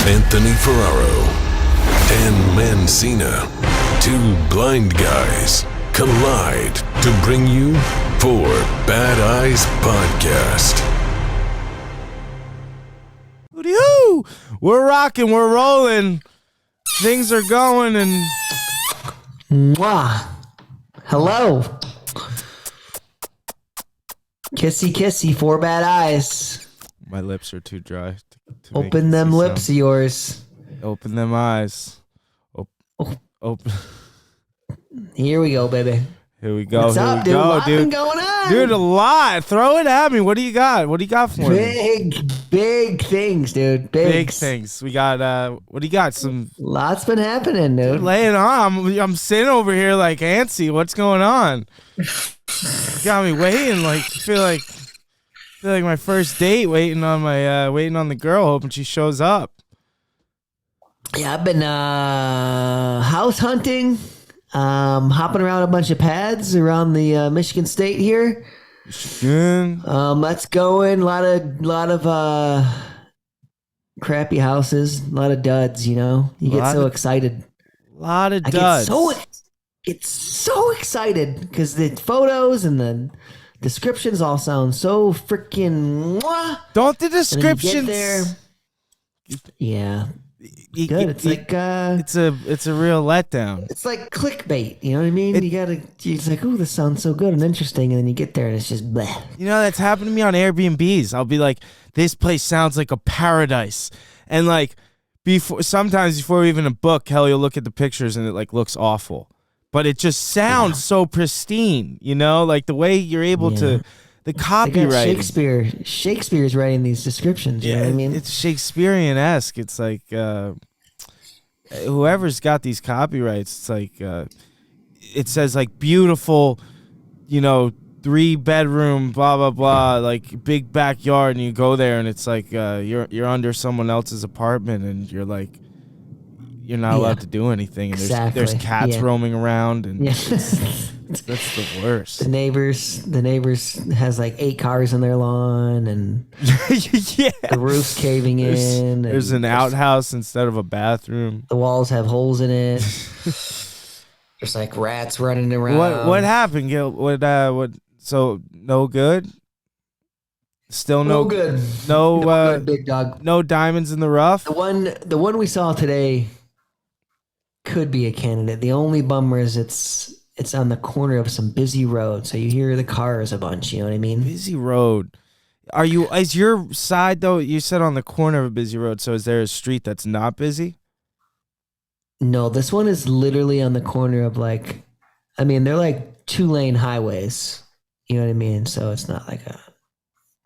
Anthony Ferraro, Dan Mancina. Two blind guys collide to bring you Four Bad Eyes Podcast. Hoo-dee-hoo! We're rocking, we're rolling. Things are going and... Mwah. Hello. Kissy, kissy, Four Bad Eyes. My lips are too dry. To Open them lips of yours. Open them eyes. Open. Here we go, baby. Here we go. What's up, dude? What's been going on? Dude, a lot. Throw it at me. What do you got? What do you got for me? Big things, dude. Big things. We got, what do you got? Lots been happening, dude. Lay it on. I'm sitting over here like antsy. What's going on? You got me waiting. Like, feel like my first date, waiting on the girl, hoping she shows up. Yeah, I've been house hunting, hopping around a bunch of pads around the Michigan State here. Michigan. That's going. A lot of crappy houses, a lot of duds. You know, you get so excited. A lot of duds. Get so excited because the photos and the descriptions all sound so freaking. Don't the descriptions? Yeah. Good. It's like it's a real letdown. It's like clickbait. You know what I mean? It's like, oh, this sounds so good and interesting, and then you get there and it's just bleh. You know, that's happened to me on Airbnbs. I'll be like, this place sounds like a paradise, and like sometimes before even a book, hell, you'll look at the pictures and it like looks awful, but it just sounds so pristine. You know, like the way you're able to. The copyright. Shakespeare's writing these descriptions. You know what I mean? It's Shakespearean-esque. It's like whoever's got these copyrights, it's like it says like beautiful, 3-bedroom, blah blah blah, like big backyard, and you go there and it's like you're under someone else's apartment and you're like you're not allowed to do anything. And there's cats roaming around and. That's the worst. The neighbors has like 8 cars on their lawn and the roof's caving in. There's an outhouse instead of a bathroom. The walls have holes in it. There's like rats running around. What happened, Gil? What? So no good. Still no good. No good, big dog. No diamonds in the rough. The one we saw today could be a candidate. The only bummer is it's on the corner of some busy road, so you hear the cars a bunch. You know what I mean? Busy road. Is your side though? You said on the corner of a busy road. So is there a street that's not busy? No, this one is literally on the corner of they're like 2-lane highways. You know what I mean? So it's not like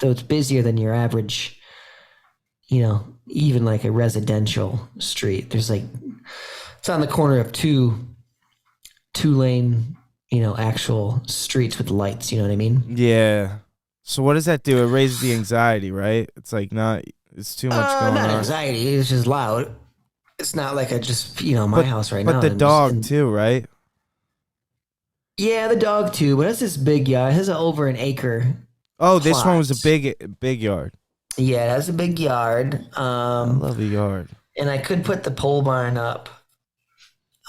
so it's busier than your average. Even like a residential street. It's on the corner of two-lane, actual streets with lights, you know what I mean? Yeah. So what does that do? It raises the anxiety, right? It's like it's too much going on. Not anxiety, it's just loud. It's not like my house right now. But the dog too, right? Yeah, the dog too, but it's this big yard. It has over an acre. Oh, this one was a big yard. Yeah, it has a big yard. I love the yard. And I could put the pole barn up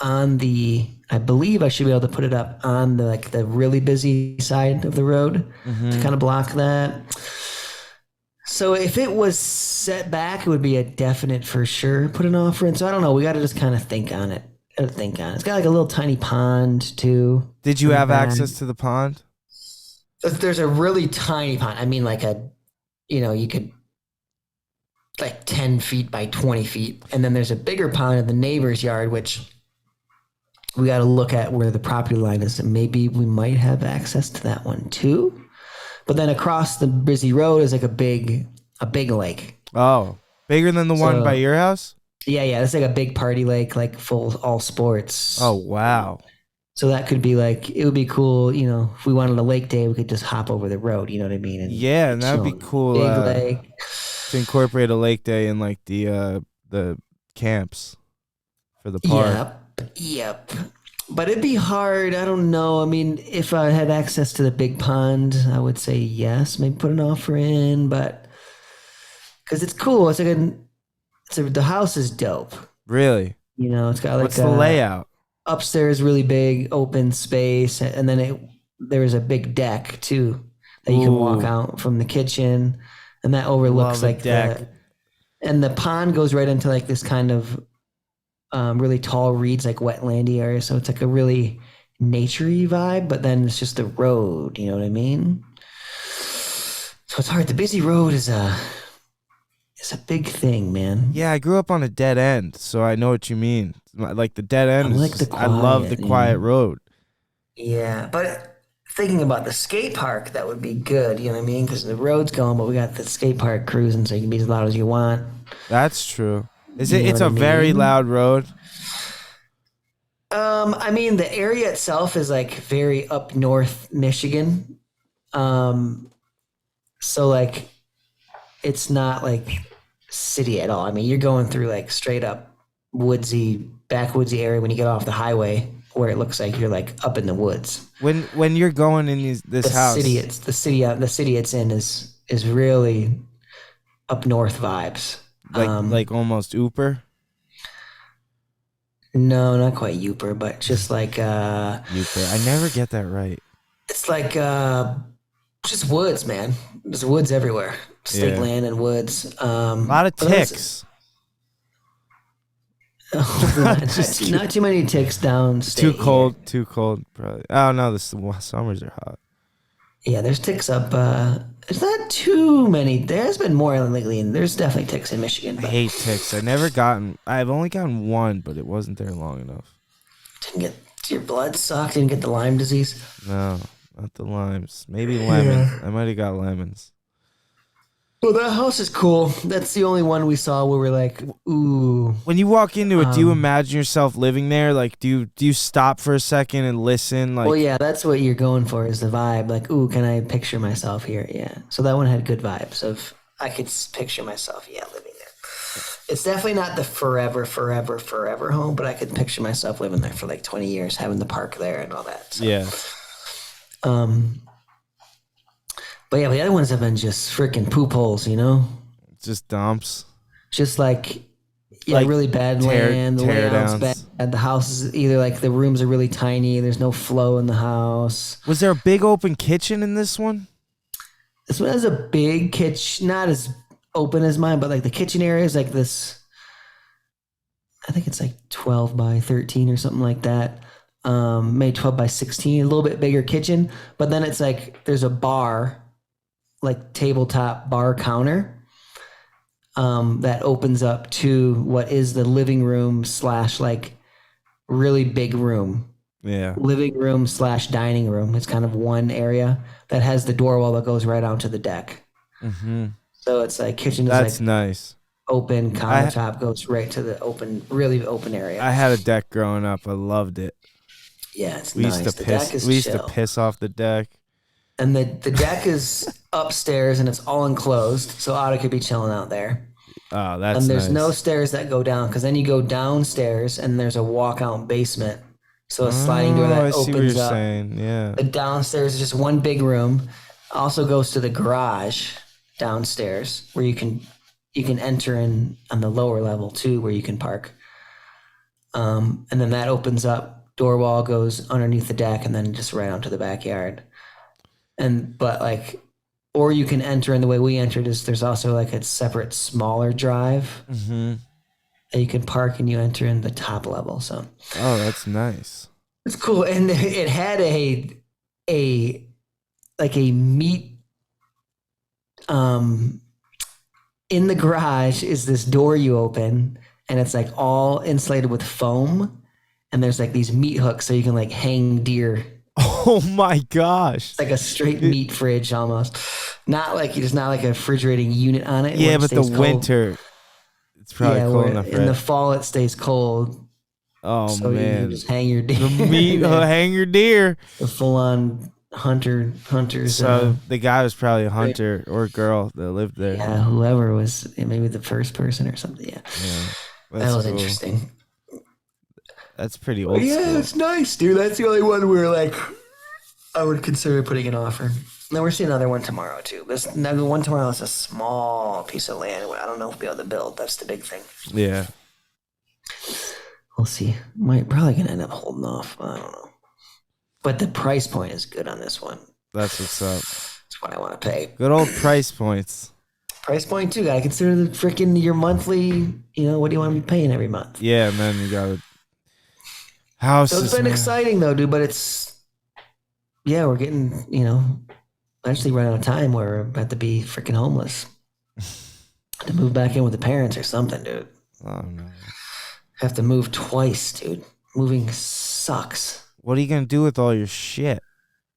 I believe I should be able to put it up on the really busy side of the road to kind of block that. So if it was set back, it would be a definite for sure put an offer in. So I don't know. We got to just kind of think on it. It's got like a little tiny pond too. Did you have access to the pond? There's a really tiny pond. I mean, you could like 10 feet by 20 feet. And then there's a bigger pond in the neighbor's yard, which we got to look at where the property line is, and maybe we might have access to that one too. But then across the busy road is like a big lake. Oh, bigger than the one by your house? Yeah. It's like a big party lake, like full all sports. Oh, wow. So that could be it would be cool, if we wanted a lake day, we could just hop over the road, you know what I mean? And that would be cool. Big lake. To incorporate a lake day in like the camps for the park. Yep. But it'd be hard. I don't know. I mean, if I had access to the big pond, I would say yes, maybe put an offer in, but because it's cool. It's the house is dope. Really? You know, it's got like What's the layout? upstairs, really big open space, and then there's a big deck too that you can walk Ooh. out from the kitchen, and that overlooks Love a like deck. and the pond goes right into like this kind of really tall reeds, like wetlandy area. So it's like a really naturey vibe, but then it's just the road. You know what I mean? So it's hard. The busy road is a big thing, man. Yeah, I grew up on a dead end, so I know what you mean. Like the dead end I is like just, the I love the quiet, quiet road. Yeah, but thinking about the skate park, that would be good. You know what I mean? Because the road's going, but we got the skate park cruising, so you can be as loud as you want. That's true. You know It's what a I very mean? loud road. I mean, the area itself is like very up north Michigan. So like it's not like city at all. I mean, you're going through like straight up woodsy, backwoodsy area when you get off the highway where it looks like you're like up in the woods. When you're going in this house, The city it's in is really up north vibes. like almost Ooper. No, not quite Uper, but just like Ooper. I never get that right. it's like just woods, man. There's woods everywhere. State Yeah. land and woods. A lot of but that's- ticks. not too many ticks downstate. Too here. cold. Too cold. Probably. Oh no, the summers are hot. Yeah, there's ticks up. There's not too many. There's been more lately, and there's definitely ticks in Michigan. I But hate ticks. I've only gotten one, but it wasn't there long enough. didn't get your blood sucked. Didn't get the Lyme disease. No, not the limes. Maybe lemon. I might have got lemons. Well, that house is cool. That's the only one we saw where we're like, ooh. When you walk into it, do you imagine yourself living there? Like, do you stop for a second and listen? Like, Well, yeah, that's what you're going for is the vibe. Like, ooh, can I picture myself here? Yeah. So that one had good vibes of I could picture myself, living there. It's definitely not the forever home, but I could picture myself living there for like 20 years, having the park there and all that. So, yeah. But yeah, the other ones have been just freaking poop holes, you know? Just dumps. Just like, Like really bad land. The tear layout's downs. bad. The house is either like the rooms are really tiny, there's no flow in the house. Was there a big open kitchen in this one? This one has a big kitchen, not as open as mine, but like the kitchen area is like this. I think it's like 12 by 13 or something like that. Maybe 12 by 16, a little bit bigger kitchen. But then it's like there's a bar, like tabletop bar counter, that opens up to what is the living room / like really big room. Yeah. Living room / dining room. It's kind of one area that has the door wall that goes right onto the deck. Mm-hmm. So it's like kitchen is That's like nice. open, countertop goes right to the really open area. I had a deck growing up. I loved it. Yeah, it's We nice. used to The deck piss. is We used chill. to piss off the deck. And the deck is upstairs and it's all enclosed, so Otto could be chilling out there. Oh, that's And there's nice. no stairs that go down because then you go downstairs and there's a walkout basement. So a sliding door I that see what opens you're up. saying. Yeah. The downstairs is just one big room. Also goes to the garage downstairs where you can enter in on the lower level too, where you can park. And then that opens up. Door wall goes underneath the deck and then just right onto the backyard. Or you can enter in the way we entered is there's also like a separate smaller drive Mm-hmm. that you can park and you enter in the top level. So Oh, that's nice. it's cool. And it had a meat, in the garage is this door you open and it's like all insulated with foam. And there's like these meat hooks so you can like hang deer. Oh my gosh. It's like a straight meat fridge almost. Not like there's not like a refrigerating unit on it. Yeah, where it but the stays cold. winter, it's probably cold where enough, in right? the fall it stays cold. Oh so you man, just hang your deer. the meat hang your deer. The full on hunters. So the guy was probably a hunter or girl that lived there. Yeah, whoever was maybe the first person or something. Yeah, that was cool. interesting. That's pretty old Yeah, school. it's nice, dude. That's the only one where like I would consider putting an offer. Then we're seeing another one tomorrow too. This another one tomorrow is a small piece of land. I don't know if we'll be able to build. That's the big thing. Yeah. We'll see. Might probably gonna end up holding off. I don't know. But the price point is good on this one. That's what's up. That's what I want to pay. Good old price points. Price point too. Gotta consider the freaking your monthly. What do you want to be paying every month? Yeah, and then you got to houses. So it's been man. exciting though, dude. But we're getting eventually run out of time where we're about to be freaking homeless. To move back in with the parents or something, dude. Oh no. Have to move twice, dude. Moving sucks. What are you gonna do with all your shit?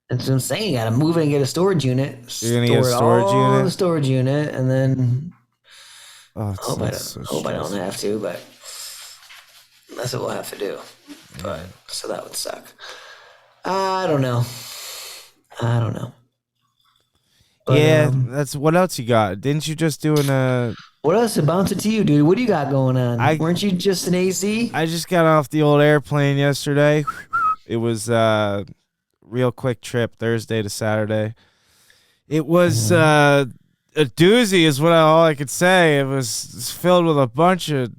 That's what I'm saying. You gotta move in and get a storage unit. You're gonna get a storage unit? In the storage unit, and then Oh, it hope I sounds don't have to, but that's what we'll have to do. Right. So that would suck. I don't know. But, Yeah, that's what else you got? Didn't you just do what else? Bounce it to you, dude. What do you got going on? Weren't you just an AC? I just got off the old airplane yesterday. It was a real quick trip, Thursday to Saturday. It was a doozy is all I could say. It was filled with a bunch of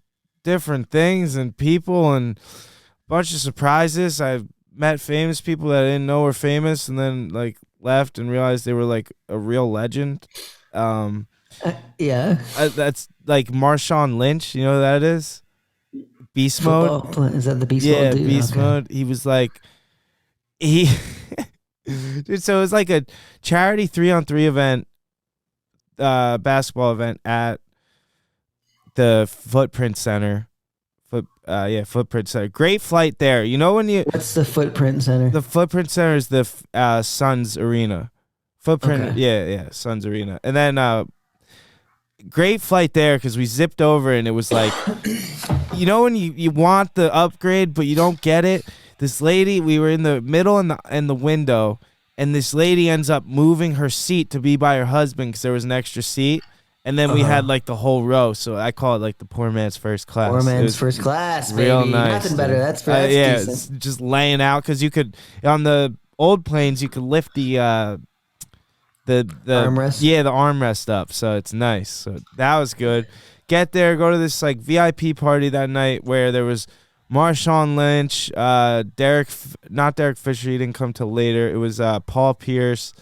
different things and people and a bunch of surprises. I met famous people that I didn't know were famous and then left and realized they were a real legend. Yeah. That's Marshawn Lynch. You know who that is? Beast Mode. Is that the Beast Mode? Mode? Yeah, Beast Mode. He was dude, so it was a charity 3-on-3 event, basketball event at the Footprint Center. Footprint Center. Great flight there. You know when you... What's the Footprint Center? The Footprint Center is the Suns Arena. Footprint, okay. yeah, Suns Arena. And then great flight there because we zipped over and it was you know when you want the upgrade but you don't get it? This lady, we were in the middle and the window, and this lady ends up moving her seat to be by her husband because there was an extra seat. And then we had the whole row, so I call it the poor man's first class. Poor man's first class, baby. Real nice, nothing better. That's yeah, decent. it's just laying out because you could on the old planes you could lift the armrest. Yeah, the armrest up, so it's nice. So that was good. Get there, go to this VIP party that night where there was Marshawn Lynch, not Derek Fisher. He didn't come till later. It was Paul Pierce.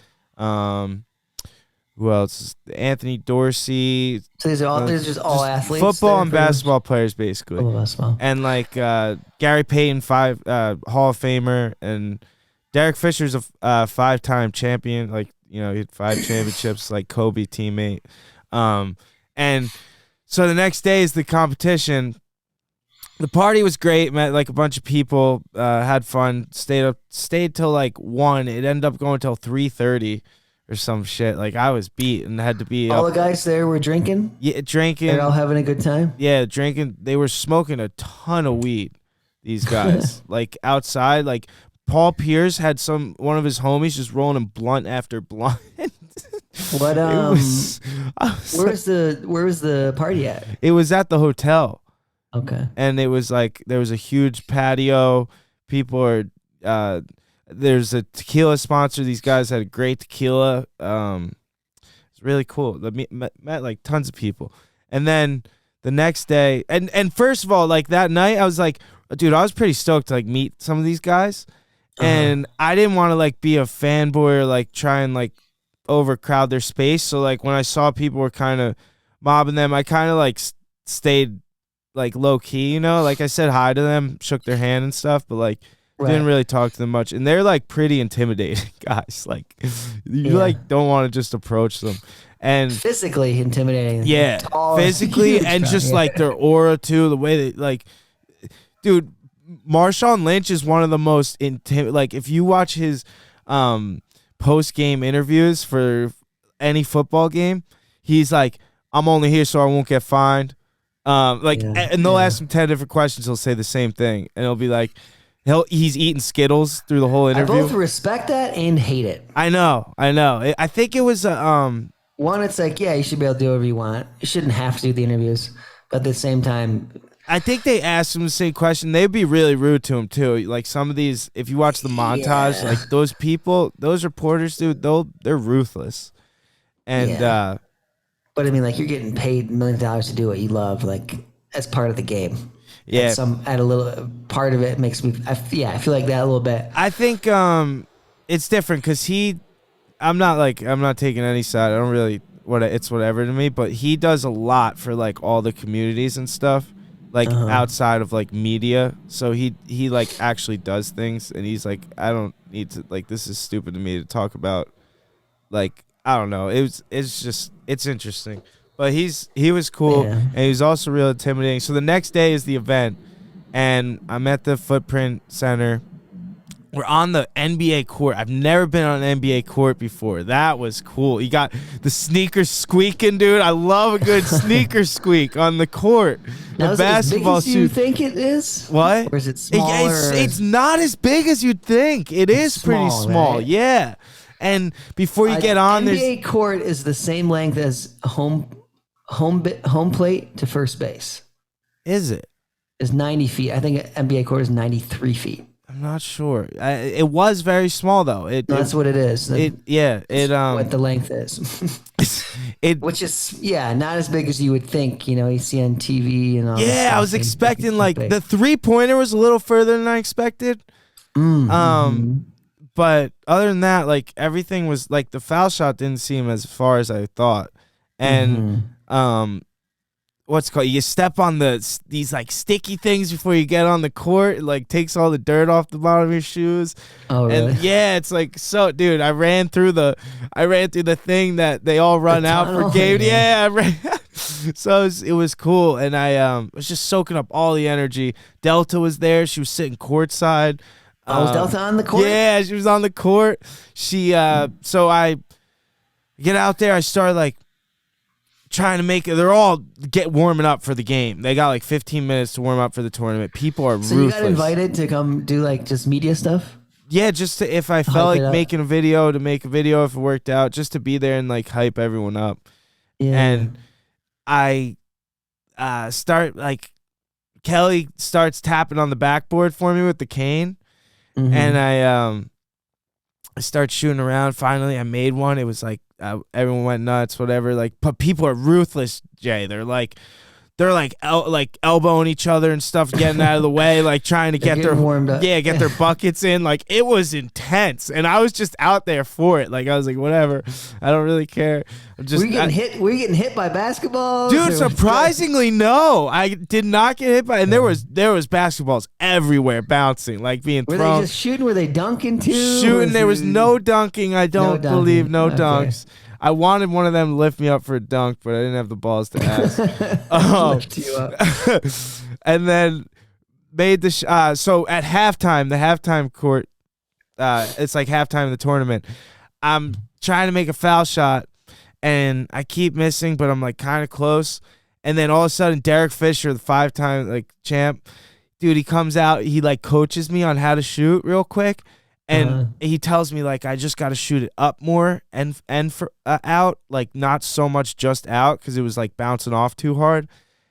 Who else? Anthony Dorsey. So these are just all athletes. Football and basketball players, basically. Football, basketball. And Gary Payton, Hall of Famer, and Derek Fisher's a 5-time champion. He had 5 championships, Kobe teammate. And so the next day is the competition. The party was great. Met a bunch of people. Had fun. Stayed till 1. It ended up going till 3:30. Or some shit. I was beat and had to be all the guys there were drinking? Yeah, drinking. They're all having a good time? Yeah, drinking. They were smoking a ton of weed, these guys. Outside, Paul Pierce had one of his homies just rolling a blunt after blunt. What where was the party at? It was at the hotel. Okay. And it was there was a huge patio. People are there's a tequila sponsor. These guys had a great tequila. It's really cool. Met tons of people. And then the next day, and first of all, that night, I was dude, I was pretty stoked to meet some of these guys. And I didn't want to be a fanboy or try and overcrowd their space. So when I saw people were kind of mobbing them, I kind of stayed low key, I said hi to them, shook their hand and stuff, but right. Didn't really talk to them much, and they're pretty intimidating guys. You don't want to just approach them, and physically intimidating. Yeah, tall, physically and just their aura too. The way they dude, Marshawn Lynch is one of the most if you watch his post game interviews for any football game, he's I'm only here so I won't get fined. And they'll ask him 10 different questions. He'll say the same thing, and he'll be he's eating Skittles through the whole interview. I both respect that and hate it. I know. I think it was one. It's you should be able to do whatever you want. You shouldn't have to do the interviews, but at the same time, I think they asked him the same question. They'd be really rude to him too. Like some of these, if you watch the montage, like those people, those reporters, dude, they're ruthless. And but I mean, like you're getting paid $millions to do what you love, like as part of the game. Yeah, at a little part of it makes me. I feel like that a little bit. I think it's different because I'm not taking any side. I don't really it's whatever to me. But he does a lot for like all the communities and stuff. Like outside of like media, so he like actually does things, and he's like, I don't need to, like, this is stupid to me to talk about, like, I don't know, it's interesting, but he was cool, and he was also real intimidating. So the next day is the event, and I'm at the Footprint Center. We're on the NBA court. I've never been on an NBA court before. That was cool. You got the sneakers squeaking, dude. I love a good sneaker squeak on the court. Now, the basketball as big as you think it is? What? Or is it smaller? It's not as big as you'd think. It's pretty small. Right? Yeah. And before you get on, NBA court is the same length as home plate to first base. Is it? It's 90 feet. I think NBA court is 93 feet. I'm not sure. It was very small though. That's what it is. What the length is. Which is not as big as you would think. You know, you see on TV and all. Yeah, I was expecting like the 3-pointer was a little further than I expected. But other than that, like everything was like the foul shot didn't seem as far as I thought, and what's it called? You step on these like sticky things before you get on the court. It like takes all the dirt off the bottom of your shoes. Oh, really? And it's like, so dude, I ran through the thing that they all run out for game. Yeah, I ran. So it was cool, and I was just soaking up all the energy. Delta was there. She was sitting courtside. Was Delta on the court? Yeah, she was on the court. She so I get out there. I start like trying to make it. They're all warming up for the game. They got like 15 minutes to warm up for the tournament. People are ruthless. So you got invited to come do like just media stuff? Yeah, just if I felt like making a video, to make a video if it worked out, just to be there and like hype everyone up. Yeah. And I start like Kelly starts tapping on the backboard for me with the cane. And I start shooting around. Finally, I made one. It was like everyone went nuts, whatever. Like, but people are ruthless, Jay. They're like elbowing each other and stuff, getting out of the way, like trying to get their warmed up. Yeah, get their buckets in. Like it was intense, and I was just out there for it. Like I was like, whatever, I don't really care. Were you getting hit by basketballs? Dude, surprisingly, no. I did not get hit by, and there was basketballs everywhere bouncing, like being thrown. Were they just shooting? Were they dunking too? Shooting. There was no dunking. I don't believe no dunks. I wanted one of them to lift me up for a dunk, but I didn't have the balls to ask. Lift you up. And then made the so at halftime, the halftime court, it's like halftime of the tournament. I'm trying to make a foul shot, and I keep missing, but I'm like kind of close. And then all of a sudden, Derek Fisher, the 5-time like champ, dude, he comes out. He like coaches me on how to shoot real quick. And he tells me, like, I just got to shoot it up more and for out, like, not so much just out because it was, like, bouncing off too hard.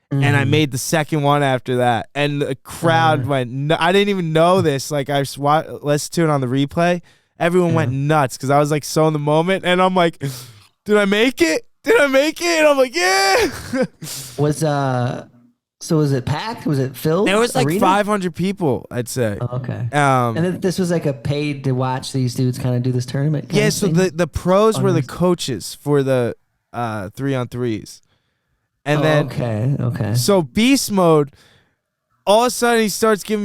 And I made the second one after that. And the crowd went I didn't even know this. Like, I listened to it on the replay. Everyone went nuts because I was, like, so in the moment. And I'm like, did I make it? Did I make it? And I'm like, yeah. So was it packed? Was it filled? There was like arena? 500 people, I'd say. Oh, okay. And then this was like a paid to watch these dudes kind of do this tournament. Yeah. So the pros were the coaches for the 3-on-3s, and then okay. So beast mode. All of a sudden,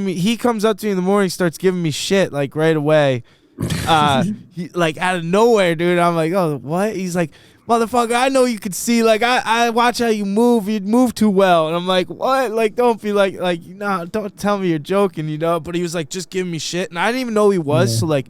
he comes up to me in the morning, starts giving me shit like right away, like out of nowhere, dude. I'm like, oh, what? He's like, motherfucker, I know you could see, like, I watch how you move. You'd move too well. And I'm like, what? Like, don't be like, nah, don't tell me you're joking, you know? But he was, like, just giving me shit. And I didn't even know he was. Yeah. So, like,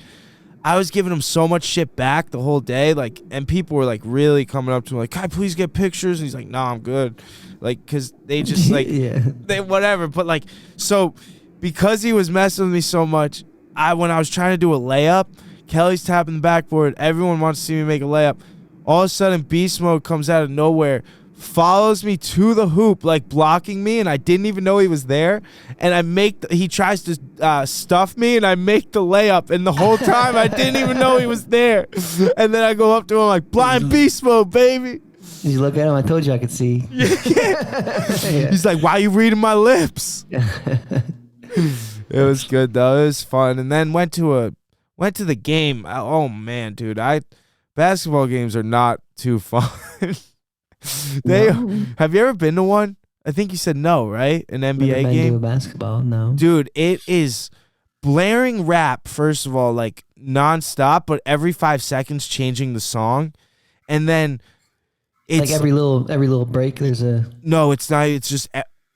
I was giving him so much shit back the whole day. Like, and people were, like, really coming up to me, like, can I please get pictures? And he's like, nah, I'm good. Like, because they just, like, they whatever. But, like, so because he was messing with me so much, when I was trying to do a layup, Kelly's tapping the backboard. Everyone wants to see me make a layup. All of a sudden, beast mode comes out of nowhere, follows me to the hoop, like blocking me, and I didn't even know he was there. And he tries to stuff me, and I make the layup. And the whole time I didn't even know he was there. And then I go up to him like, blind beast mode, baby. Did you look at him? I told you I could see. He's like, why are you reading my lips? It was good though. It was fun. And then went to the game. Oh man, dude, basketball games are not too fun. Have you ever been to one? I think you said no, right? An NBA Never been game. to a basketball, no. Dude, it is blaring rap. First of all, like nonstop, but every 5 seconds changing the song, and then it's like every little break. There's a no. It's not. It's just.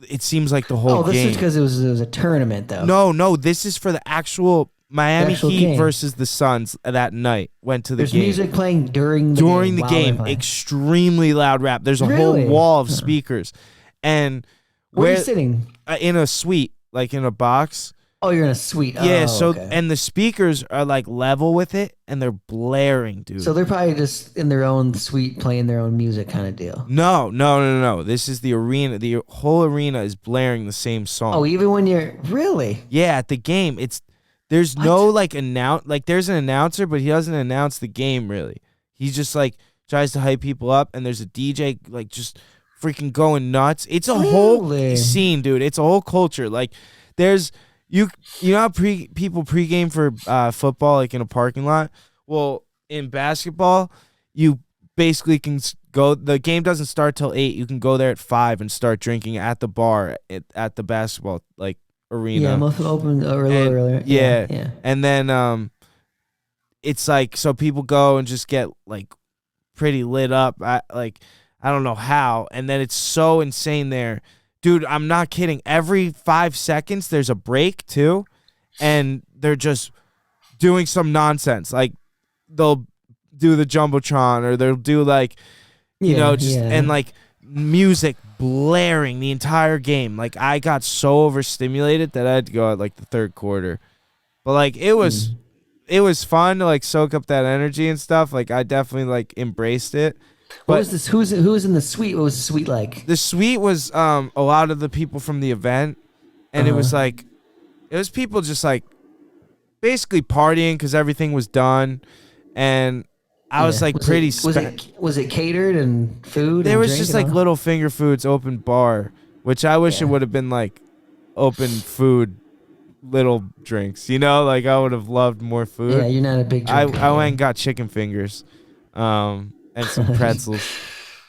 It seems like the whole game. Oh, this is because it was a tournament, though. No. This is for the actual Miami Heat game. versus the Suns that night. Went to the There's game. music playing during the game. the game. Extremely loud rap. There's a whole wall of speakers. And where are you sitting? In a suite, like in a box. Oh, you're in a suite. Yeah, oh, so okay. and the speakers are like level with it, and they're blaring, dude. So they're probably just in their own suite playing their own music kind of deal. No. This is the arena. The whole arena is blaring the same song. Oh, even when you're really? Yeah, at the game, there's no like there's an announcer, but he doesn't announce the game really. He just like tries to hype people up, and there's a DJ like just freaking going nuts. It's a whole scene, dude. It's a whole culture. Like there's you know how people pregame for football like in a parking lot? Well, in basketball, you basically can go. The game doesn't start till 8. You can go there at 5 and start drinking at the bar at the basketball like arena. Yeah, most open earlier. Yeah. And then it's like so people go and just get like pretty lit up. I don't know how. And then it's so insane there. Dude, I'm not kidding. Every 5 seconds, there's a break, too, and they're just doing some nonsense. Like, they'll do the Jumbotron, or they'll do, like, and, like, music blaring the entire game. Like, I got so overstimulated that I had to go at, like, the third quarter. But, like, it was fun to, like, soak up that energy and stuff. Like, I definitely, like, embraced it. What was this? Who was in the suite? What was the suite like? The suite was a lot of the people from the event, and it was people just like basically partying because everything was done, and I was like was it catered and food? There and was just like little finger foods, open bar, which I wish it would have been like open food, little drinks. You know, like I would have loved more food. Yeah, you're not a big drinker. I went and got chicken fingers. And some pretzels,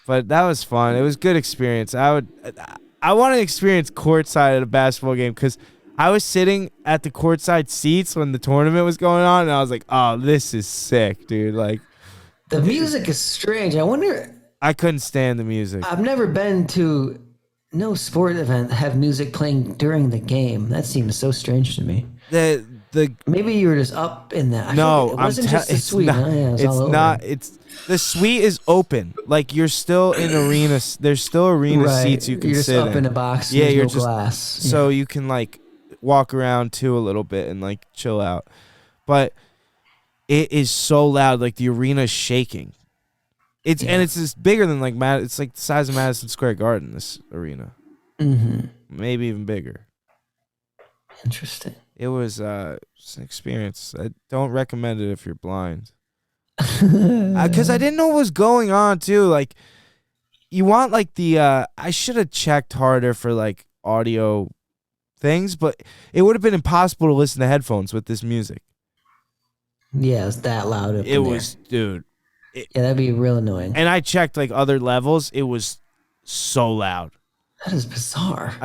but that was fun. It was a good experience. I want to experience courtside at a basketball game because I was sitting at the courtside seats when the tournament was going on, and I was like, "Oh, this is sick, dude!" Like, the music is strange. I wonder. I couldn't stand the music. I've never been to no sport event that have music playing during the game. That seems so strange to me. Maybe you were just up in that. No, it wasn't just the suite. It's the suite is open. Like you're still in arena. There's still arena seats you can you're sit just up in a box. Yeah, you're just glass. So you can like walk around too a little bit and like chill out. But it is so loud. Like the arena is shaking. And it's just bigger than like it's like the size of Madison Square Garden. This arena, maybe even bigger. Interesting. It was an experience. I don't recommend it if you're blind. Because I didn't know what was going on, too. Like, you want, like, I should have checked harder for, like, audio things, but it would have been impossible to listen to headphones with this music. Yeah, it's that loud up It was, dude. Yeah, that'd be real annoying. And I checked, like, other levels. It was so loud. That is bizarre.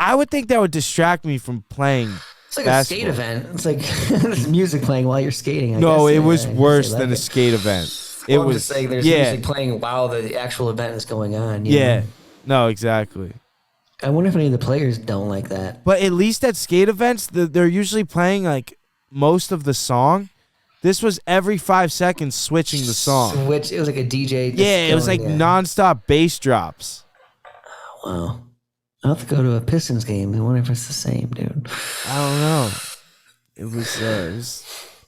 I would think that would distract me from playing. It's like basketball. a skate event. It's like there's music playing while you're skating. It was worse than a skate event. It was just saying there's music playing while the actual event is going on. You know? No, exactly. I wonder if any of the players don't like that. But at least at skate events, they're usually playing like most of the song. This was every 5 seconds switching the song. It was like a DJ. Yeah, it was like nonstop bass drops. Wow. I'll have to go to a Pistons game. I wonder if it's the same, dude. I don't know. It was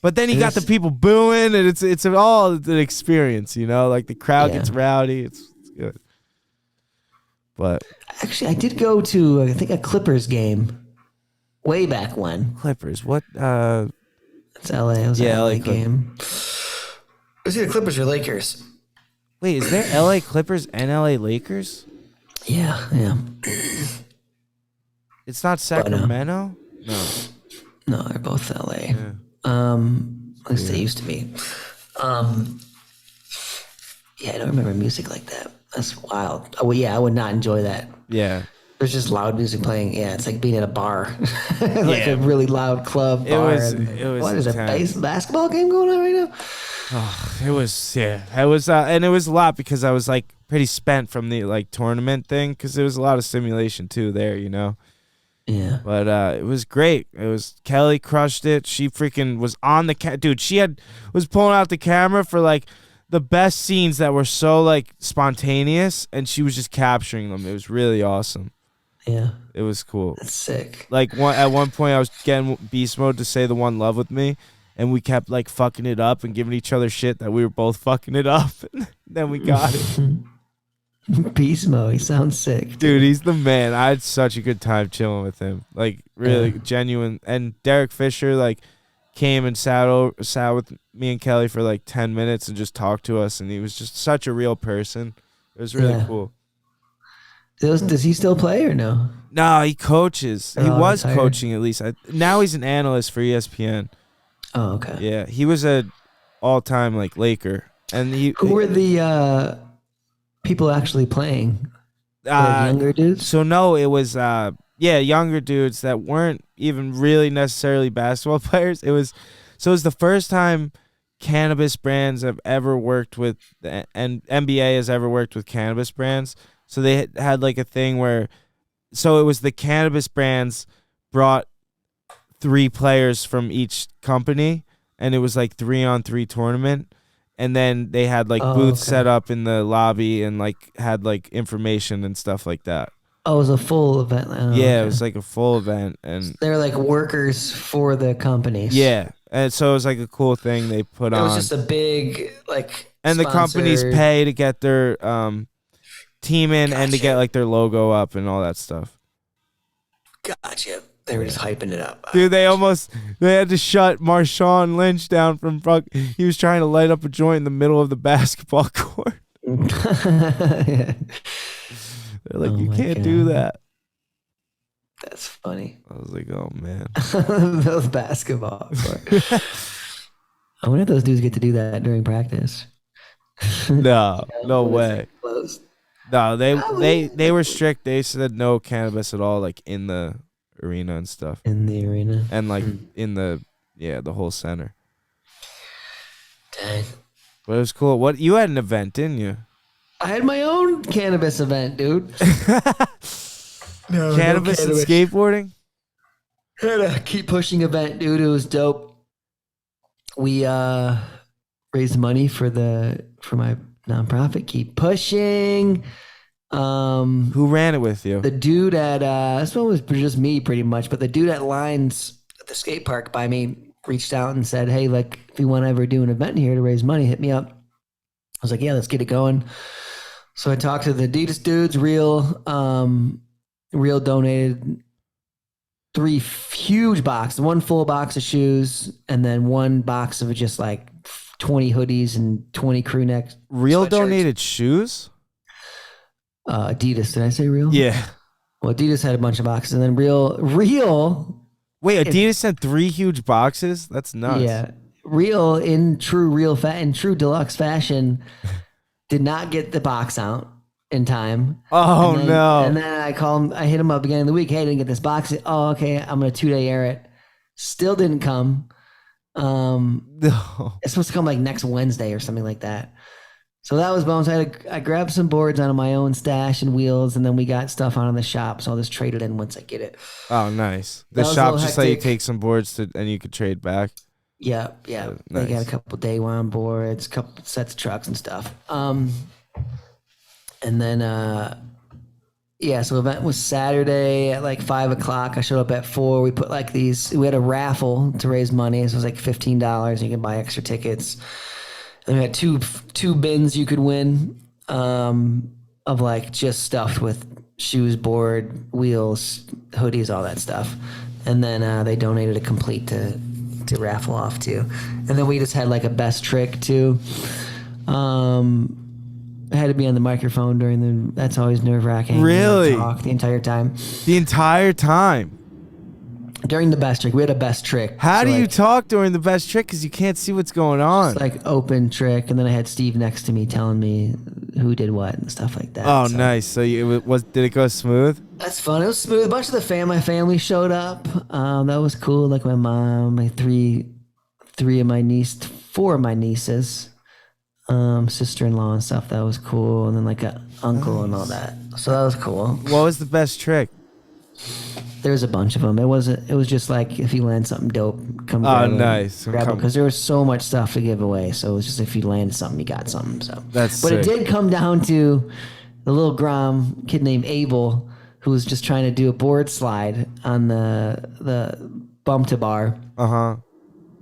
But then you got the people booing, and it's all an experience, you know. Like the crowd gets rowdy. It's good. But actually, I did go to I think a Clippers game way back when. Clippers, what? It's LA. It was an LA game. Was it the Clippers or Lakers? Wait, is there LA Clippers and LA Lakers? Yeah. It's not Sacramento? No, they're both LA. Yeah. At least they used to be. Yeah, I don't remember music like that. That's wild. Oh, well, yeah, I would not enjoy that. Yeah. There's just loud music playing. Yeah, it's like being at a bar, like a really loud club bar. It was. What is a basketball game going on right now? Oh, it was and it was a lot because I was like pretty spent from the like tournament thing because there was a lot of simulation too there, you know. Yeah. But it was great. It was Kelly crushed it. She freaking was on the dude. She was pulling out the camera for like the best scenes that were so like spontaneous, and she was just capturing them. It was really awesome. Yeah. It was cool. That's sick. Like at one point I was getting beast mode to say the one love with me, and we kept like fucking it up and giving each other shit that we were both fucking it up. Then we got it. Beast mode. He sounds sick. Dude, he's the man. I had such a good time chilling with him. Like really genuine. And Derek Fisher like came and sat with me and Kelly for like 10 minutes and just talked to us, and he was just such a real person. It was really cool. Does he still play or no? No, he coaches. He was retired. coaching at least. Now he's an analyst for ESPN. Oh, okay. Yeah, he was a all-time like Laker, and who were the people actually playing? Younger dudes. So no, it was younger dudes that weren't even really necessarily basketball players. It was the first time cannabis brands have ever worked with, and NBA has ever worked with cannabis brands. So they had like a thing where, so it was the cannabis brands brought 3 players from each company, and it was like 3-on-3 tournament. And then they had like booths set up in the lobby and like had like information and stuff like that. Oh, it was a full event. It was like a full event, and they're like workers for the companies. Yeah, and so it was like a cool thing they put on. It was just a big like. And the companies pay to get their team in and to get like their logo up and all that stuff. Gotcha. They were just hyping it up. Dude, they had to shut Marshawn Lynch down from he was trying to light up a joint in the middle of the basketball court. Yeah. They're like, you can't do that. That's funny. I was like, oh man. Those basketball court. I wonder if those dudes get to do that during practice. No way. Closed. No, they were strict. They said no cannabis at all, like in the arena and stuff. In the arena. And like in the whole center. Dang. But it was cool. What, you had an event, didn't you? I had my own cannabis event, dude. Cannabis and skateboarding? Had a keep pushing event, dude. It was dope. We raised money for my nonprofit, Keep Pushing. Who ran it with you? The dude at this one was just me pretty much, but the dude at Lines at the skate park by me reached out and said, hey, like if you want to ever do an event here to raise money, hit me up. I was like, yeah, let's get it going. So I talked to the Adidas dudes. Real donated 3 huge boxes, 1 full box of shoes, and then 1 box of just like 20 hoodies and 20 crew necks. Real donated shoes? Adidas. Did I say Real? Yeah. Well, Adidas had a bunch of boxes, and then Real. Wait, Adidas sent 3 huge boxes? That's nuts. Yeah. Real in true deluxe fashion did not get the box out in time. Oh, no. And then I hit him up beginning of the week. Hey, I didn't get this box. Oh, okay. I'm going to 2-day air it. Still didn't come. No. It's supposed to come like next Wednesday or something like that. So that was bones. I grabbed some boards out of my own stash and wheels, and then we got stuff out in the shop. So I'll just trade it in once I get it. Oh, nice. The shop just let you take some boards and you could trade back. Yeah. Nice. They got a couple day one boards, a couple sets of trucks and stuff. And then Yeah, so event was Saturday at like 5 o'clock. I showed up at 4. We put like these. We had a raffle to raise money. So it was like $15. You can buy extra tickets. And we had two bins you could win, of like just stuffed with shoes, board, wheels, hoodies, all that stuff. And then they donated a complete to raffle off too. And then we just had like a best trick too. I had to be on the microphone during the. That's always nerve wracking. Really? Talk the entire time. The entire time. During the best trick, we had a best trick. How So, do you like, talk during the best trick? Because you can't see what's going on. It's like open trick, and then I had Steve next to me telling me who did what and stuff like that. Oh, So nice. So did it go smooth? that's fun. It was smooth. A bunch of my family showed up. That was cool. Like my mom, my four of my nieces, sister-in-law and stuff. That was cool. And then like an uncle and all that. So that was cool. What was the best trick? There's a bunch of them. It was just like if you land something dope, come grab it. Nice. Grab it, because there was so much stuff to give away. So it was just if you landed something, you got something. So But it did come down to the little Grom kid named Abel, who was just trying to do a board slide on the bump to bar,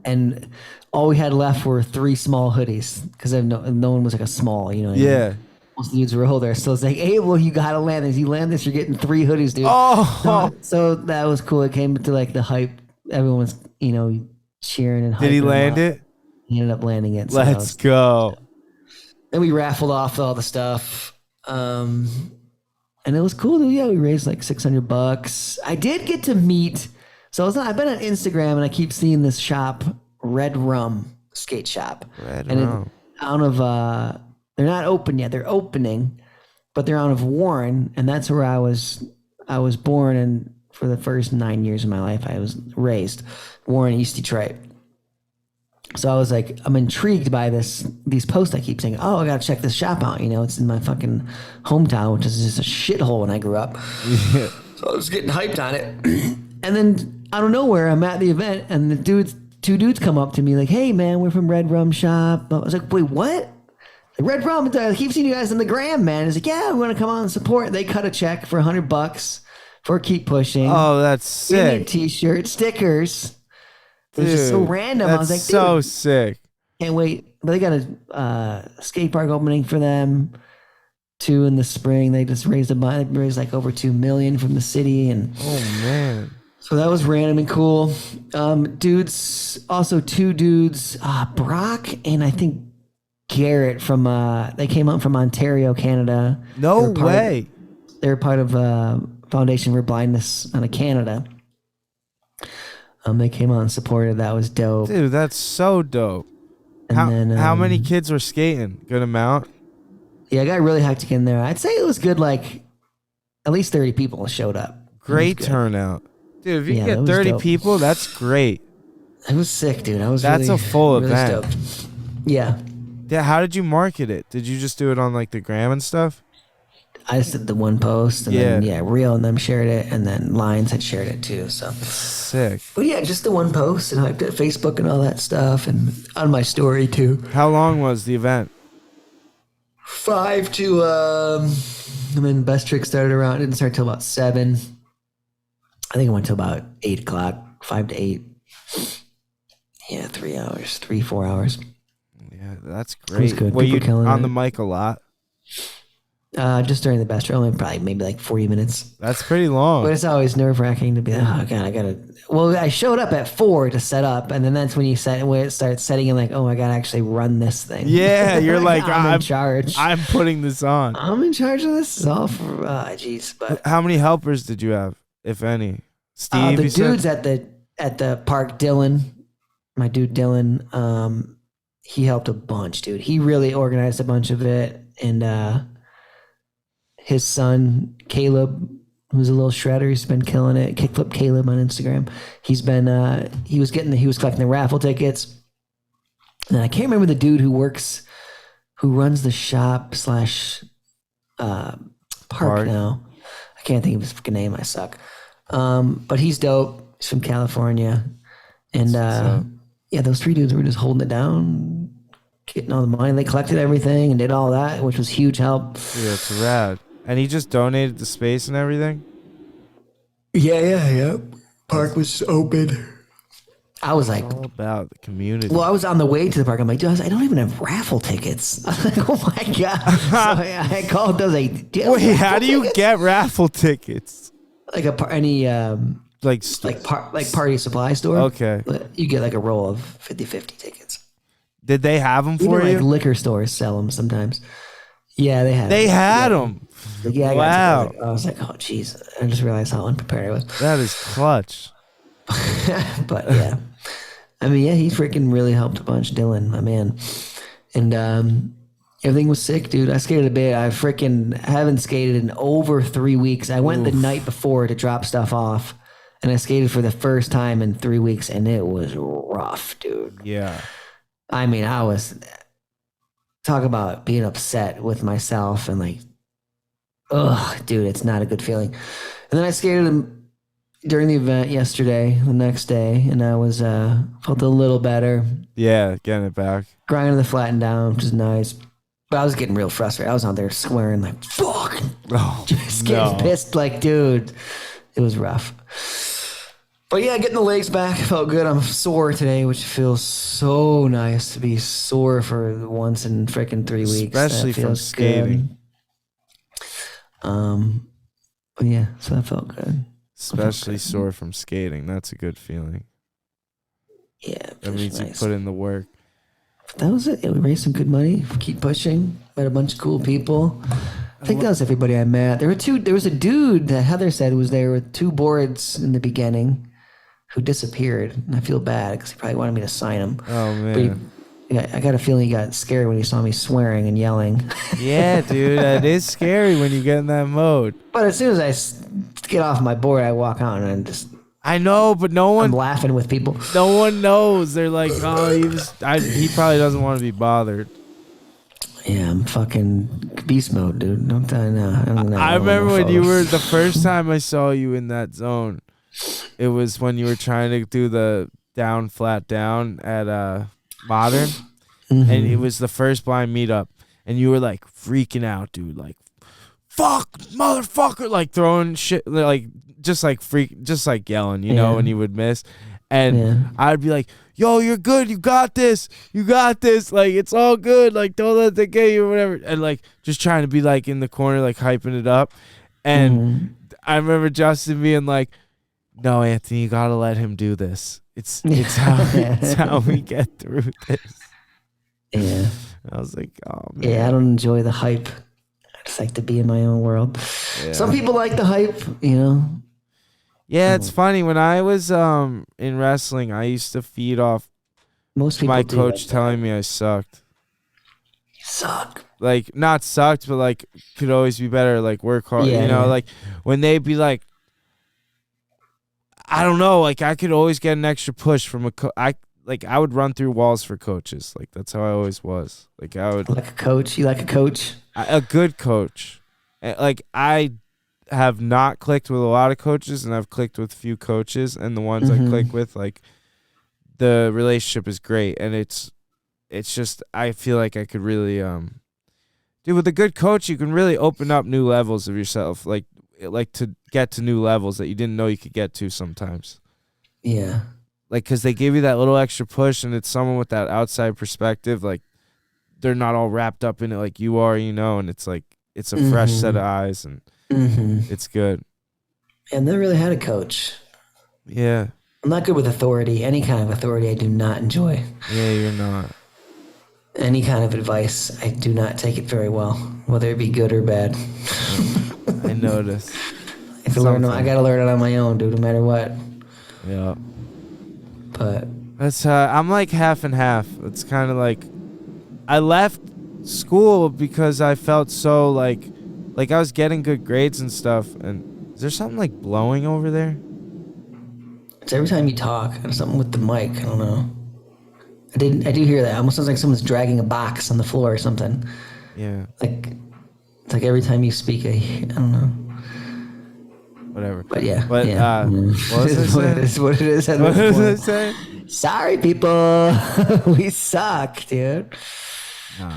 and all we had left were 3 small hoodies because no one was like a small, you know. What I mean? Yeah. Most dudes were older, so it's like, Abel, you gotta land this. You land this, you're getting 3 hoodies, dude. Oh. So that was cool. It came to like the hype. Everyone was, cheering and hyping. Did he him land up. it? He ended up landing it. So Let's go. Then we raffled off all the stuff. And it was cool, dude. Yeah, we raised like $600. I did get to meet. So I've been on Instagram and I keep seeing this shop, Red Rum Skate Shop. Red and Rum. Out of they're not open yet. They're opening, but they're out of Warren, and that's where I was born, and for the first 9 years of my life, I was raised. Warren, East Detroit. So I was like, I'm intrigued by these posts I keep saying, oh, I gotta check this shop out. It's in my fucking hometown, which is just a shithole when I grew up. Yeah. So I was getting hyped on it. And then out of nowhere, I'm at the event, and two dudes come up to me like, hey man, we're from Red Rum Shop. I was like, wait, what? Red Rum, I keep seeing you guys on the gram, man. He's like, yeah, we want to come on and support. They cut a check for $100 for Keep Pushing. Oh, that's Gave me a sick. T-shirt, stickers. It was just so Dude, random. I was like, that's so dude, sick. can't wait. But they got a skate park opening for them too in the spring. They just raised like over $2 million from the city, and Oh, man. so that was random and cool. Dudes, also 2 dudes, Brock and I think Garrett from they came up from Ontario, Canada. No way. They're part of Foundation for Blindness out of Canada. They came out and supported. That was dope. Dude, that's so dope. And How many kids were skating? Good amount? Yeah, I got really hectic in there. I'd say it was good. Like at least 30 people showed up. Great turnout. Dude, if you Yeah, can that get was 30 dope. people, that's great. It was sick, dude. That's really, a full really event. stoked. Yeah. Yeah, how did you market it? Did you just do it on like the gram and stuff? I just did the one post, and then Real and them shared it, and then Lions had shared it too. So, Sick. but yeah, just the one post, and I did Facebook and all that stuff, and on my story too. How long was the event? 5 to and then Best Trick started around. It didn't start till about 7. I think it went till about 8 o'clock, 5 to 8. Yeah, 3 hours, 4 hours. Yeah, that's was great. good. Were People you killing on it. the mic a lot? Just during the Best Trick, only probably maybe like 40 minutes. That's pretty long. But it's always nerve wracking to be like, oh god, I gotta. Well, I showed up at 4 to set up, and then that's when when it starts setting in, like, oh, I gotta actually run this thing. Yeah, you're like, I'm in charge. I'm putting this on. I'm in charge of this. It's all for jeez. But How many helpers did you have, if any? Steve, the you said? dudes at the park, Dylan, my dude Dylan, he helped a bunch, dude. He really organized a bunch of it, and his son Caleb, who's a little shredder, he's been killing it. Kickflip Caleb on Instagram. He's been he was collecting the raffle tickets, and I can't remember the dude who runs the shop / park now. I can't think of his fucking name. I suck. But he's dope. He's from California, and yeah, those 3 dudes were just holding it down, getting all the money. They collected everything and did all that, which was huge help. Yeah, it's rad. And he just donated the space and everything? Yeah. Park was open. I was like, All about the community. well, I was on the way to the park. I'm like, dude, I don't even have raffle tickets. I was like, oh my God. So I called those. Wait, how do you get raffle tickets? Like any Like party supply store? Okay. You get like a roll of 50-50 tickets. Did they have them for Even you? like liquor stores sell them sometimes. Yeah, they had. They had them. Like, yeah, Wow. I was like, oh, jeez. I just realized how unprepared I was. That is clutch. But yeah, I mean, yeah, he freaking really helped a bunch, Dylan, my man. And everything was sick, dude. I skated a bit. I freaking haven't skated in over 3 weeks. I went the night before to drop stuff off, and I skated for the first time in 3 weeks, and it was rough, dude. Yeah. I mean, talk about being upset with myself and like, ugh, dude, it's not a good feeling. And then I skated during the event yesterday, the next day, and I was felt a little better. Yeah, getting it back. Grinding the flatten down, which is nice. But I was getting real frustrated. I was out there swearing like, fuck. Oh, Just getting pissed like, dude, it was rough. But yeah, getting the legs back felt good. I'm sore today, which feels so nice to be sore for once in freaking 3 weeks. Especially from skating. But yeah, so that felt good. Especially sore from skating. That's a good feeling. Yeah. That means nice. you put in the work. But that was it. Yeah, we raised some good money. Keep pushing. Met a bunch of cool people. I think that was everybody I met. There was a dude that Heather said was there with 2 boards in the beginning who disappeared. And I feel bad because he probably wanted me to sign him. Oh, man. But I got a feeling he got scared when he saw me swearing and yelling. Yeah, dude. It is scary when you get in that mode. But as soon as I get off my board, I walk out and I'm just... I know, but I'm laughing with people. No one knows. They're like, oh, he probably doesn't want to be bothered. Yeah, I'm fucking beast mode, dude. Don't tell you now. I remember when you were the first time I saw you in that zone. It was when you were trying to do the down, flat down at Modern. Mm-hmm. And it was the first blind meetup. And you were like freaking out, dude. Like, fuck, motherfucker. Like throwing shit, like just like yelling, you know, when you would miss. And I'd be like, yo, you're good. You got this. You got this. Like, it's all good. Like, don't let that get you or whatever. And like, just trying to be like in the corner, like hyping it up. And I remember Justin being like, no, Anthony, you got to let him do this. It's how we get through this. Yeah. I was like, oh, man. Yeah, I don't enjoy the hype. I just like to be in my own world. Yeah. Some people like the hype, you know. Yeah, it's funny. When I was in wrestling, I used to feed off my coach telling me I sucked. You suck. Like, not sucked, but like could always be better. Like work hard, you know. Like when they'd be like, I don't know. Like I could always get an extra push from a coach. I would run through walls for coaches. Like that's how I always was. Like I would like a coach. You like a coach? A good coach. Like I have not clicked with a lot of coaches, and I've clicked with few coaches, and the ones I click with, like the relationship is great, and it's just I feel like I could really dude, with a good coach you can really open up new levels of yourself, like to get to new levels that you didn't know you could get to sometimes. Yeah, like because they give you that little extra push, and it's someone with that outside perspective, like they're not all wrapped up in it like you are, you know, and it's like it's a fresh set of eyes, and it's good. And never really had a coach. Yeah. I'm not good with authority. Any kind of authority I do not enjoy. Yeah, you're not. Any kind of advice, I do not take it very well, whether it be good or bad. I notice. I gotta learn it on my own, dude, no matter what. Yeah. But that's I'm like half and half. It's kind of like I left school because I felt so like I was getting good grades and stuff. And is there something like blowing over there? It's every time you talk. There's something with the mic. I don't know. I do hear that. It almost sounds like someone's dragging a box on the floor or something. Yeah. Like it's like every time you speak, I don't know. Whatever. But yeah. But yeah. What was it? It's what it is. What does it say? Sorry, people. We suck, dude. No.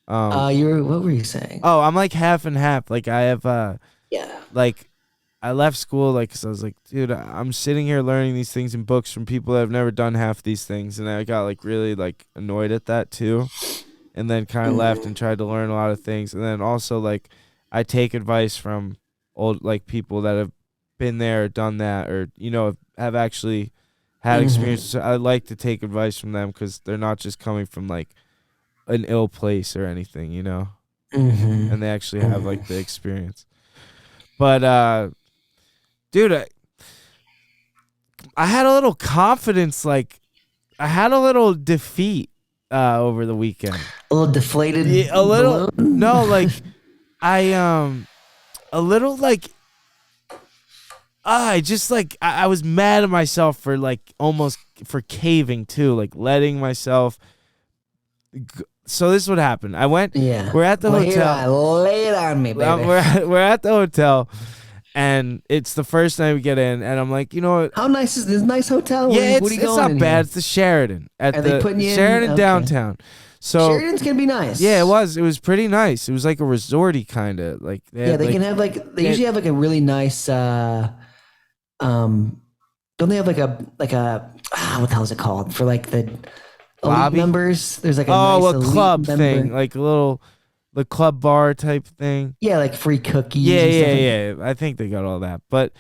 What were you saying? Oh, I'm like half and half. Like I have Yeah. like I left school like 'cause I was like, dude, I'm sitting here learning these things in books from people that have never done half these things, and I got like really like annoyed at that too, and then kind of left and tried to learn a lot of things, and then also like I take advice from old like people that have been there or done that, or have actually had experiences. So I like to take advice from them because they're not just coming from like an ill place or anything, and they actually have like the experience. But dude, I had a little confidence, like I had a little defeat over the weekend. A little deflated. Yeah, a little. Balloon? No, like I a little like I just like I was mad at myself for like almost for caving too, like letting myself. So this is what happened. I went. Yeah. We're at the hotel. Lay it on me, baby. We're at the hotel, and it's the first night we get in, and I'm like, you know what? How nice is this? Nice hotel? Yeah, what are you it's going not in bad. here? It's the Sheraton Are they putting you in? Sheraton Okay. downtown. So Sheridan's gonna be nice. yeah, it was. It was pretty nice. It was like a resorty kind of like. They can have like they usually have like a really nice. Don't they have like a what the hell is it called for like the elite Lobby? members? There's like a a nice elite club member. thing, like a little the club bar type thing. Yeah, like free cookies. Yeah, and stuff yeah, like yeah. I think they got all that, but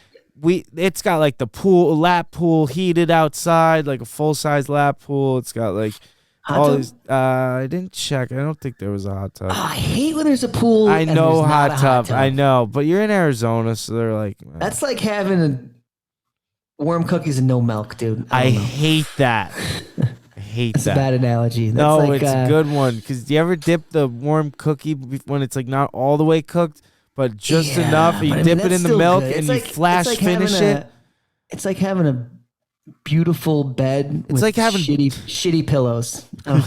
it's got like the pool, lap pool, heated outside, like a full size lap pool. It's got like Hot all tub? these. I didn't check. I don't think there was a hot tub. Oh, I hate when there's a pool. I and know there's not a hot tub. I know, but you're in Arizona, so they're like. That's like having warm cookies and no milk, dude. I don't know. hate that. I hate That's that. a bad analogy. That's No, like, it's a good one. Because do you ever dip the warm cookie when it's like not all the way cooked, but just Yeah, enough? And you but I dip mean, it that's in the still milk good. and It's you like- flash it's like finish having it. It's like having a beautiful bed. With like having- shitty pillows. I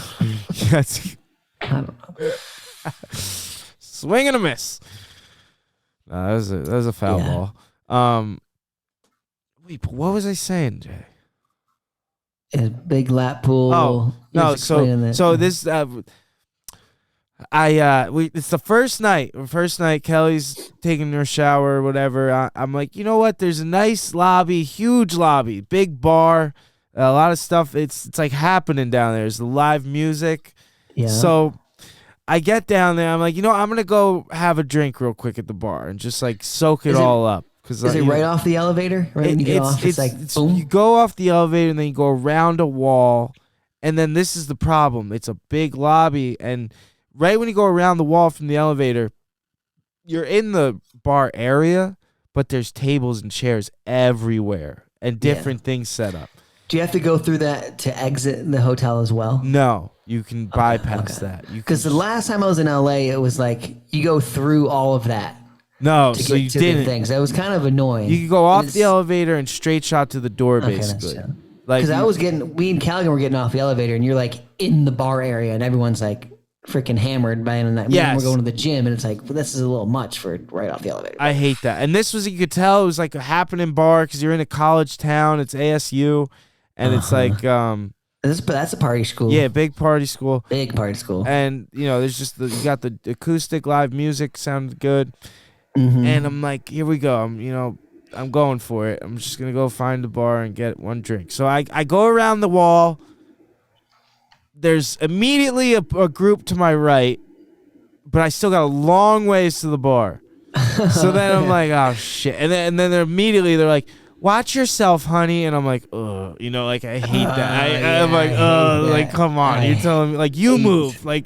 That's don't know. swing and a miss. No, that was a foul Yeah. ball. Wait, but what was I saying, Jay? A big lap pool. Oh You no, was explaining that. so this it's the first night. First night, Kelly's taking her shower or whatever. I'm like, you know what? There's a nice lobby, huge lobby, big bar, a lot of stuff. It's like happening down there. There's live music. Yeah. So I get down there. I'm like, I'm gonna go have a drink real quick at the bar and just like soak it Is it- all up. Is it right off the elevator? Right when you get off, it's like boom. you go off the elevator and then you go around a wall, and then this is the problem. It's a big lobby, and right when you go around the wall from the elevator, you're in the bar area, but there's tables and chairs everywhere and different things set up. Do you have to go through that to exit the hotel as well? No, you can bypass that. You Because the last time I was in LA, it was like you go through all of that no, to so get you to the didn't. things. That was kind of annoying. You can go off And the it's- elevator and straight shot to the door, Okay, that's basically. chill. Like Because I was we in Caligan were getting off the elevator, and you're like in the bar area, and everyone's like freaking hammered by the end of the night. Yes. We're going to the gym, and it's like, well, this is a little much for right off the elevator. I hate that. And this was, you could tell it was like a happening bar because you're in a college town. It's ASU. And it's like, That's a party school. yeah, big party school. Big party school. And, there's just, you got the acoustic live music sounded good. Mm-hmm. And I'm like, here we go. I'm going for it. I'm just going to go find the bar and get one drink. So I go around the wall. There's immediately a group to my right, but I still got a long ways to the bar. So then I'm like, oh shit. And then they're like, watch yourself, honey. And I'm like, ugh, like I hate that. I'm like, I hate ugh, that. like come on. You're telling me like you move. Like,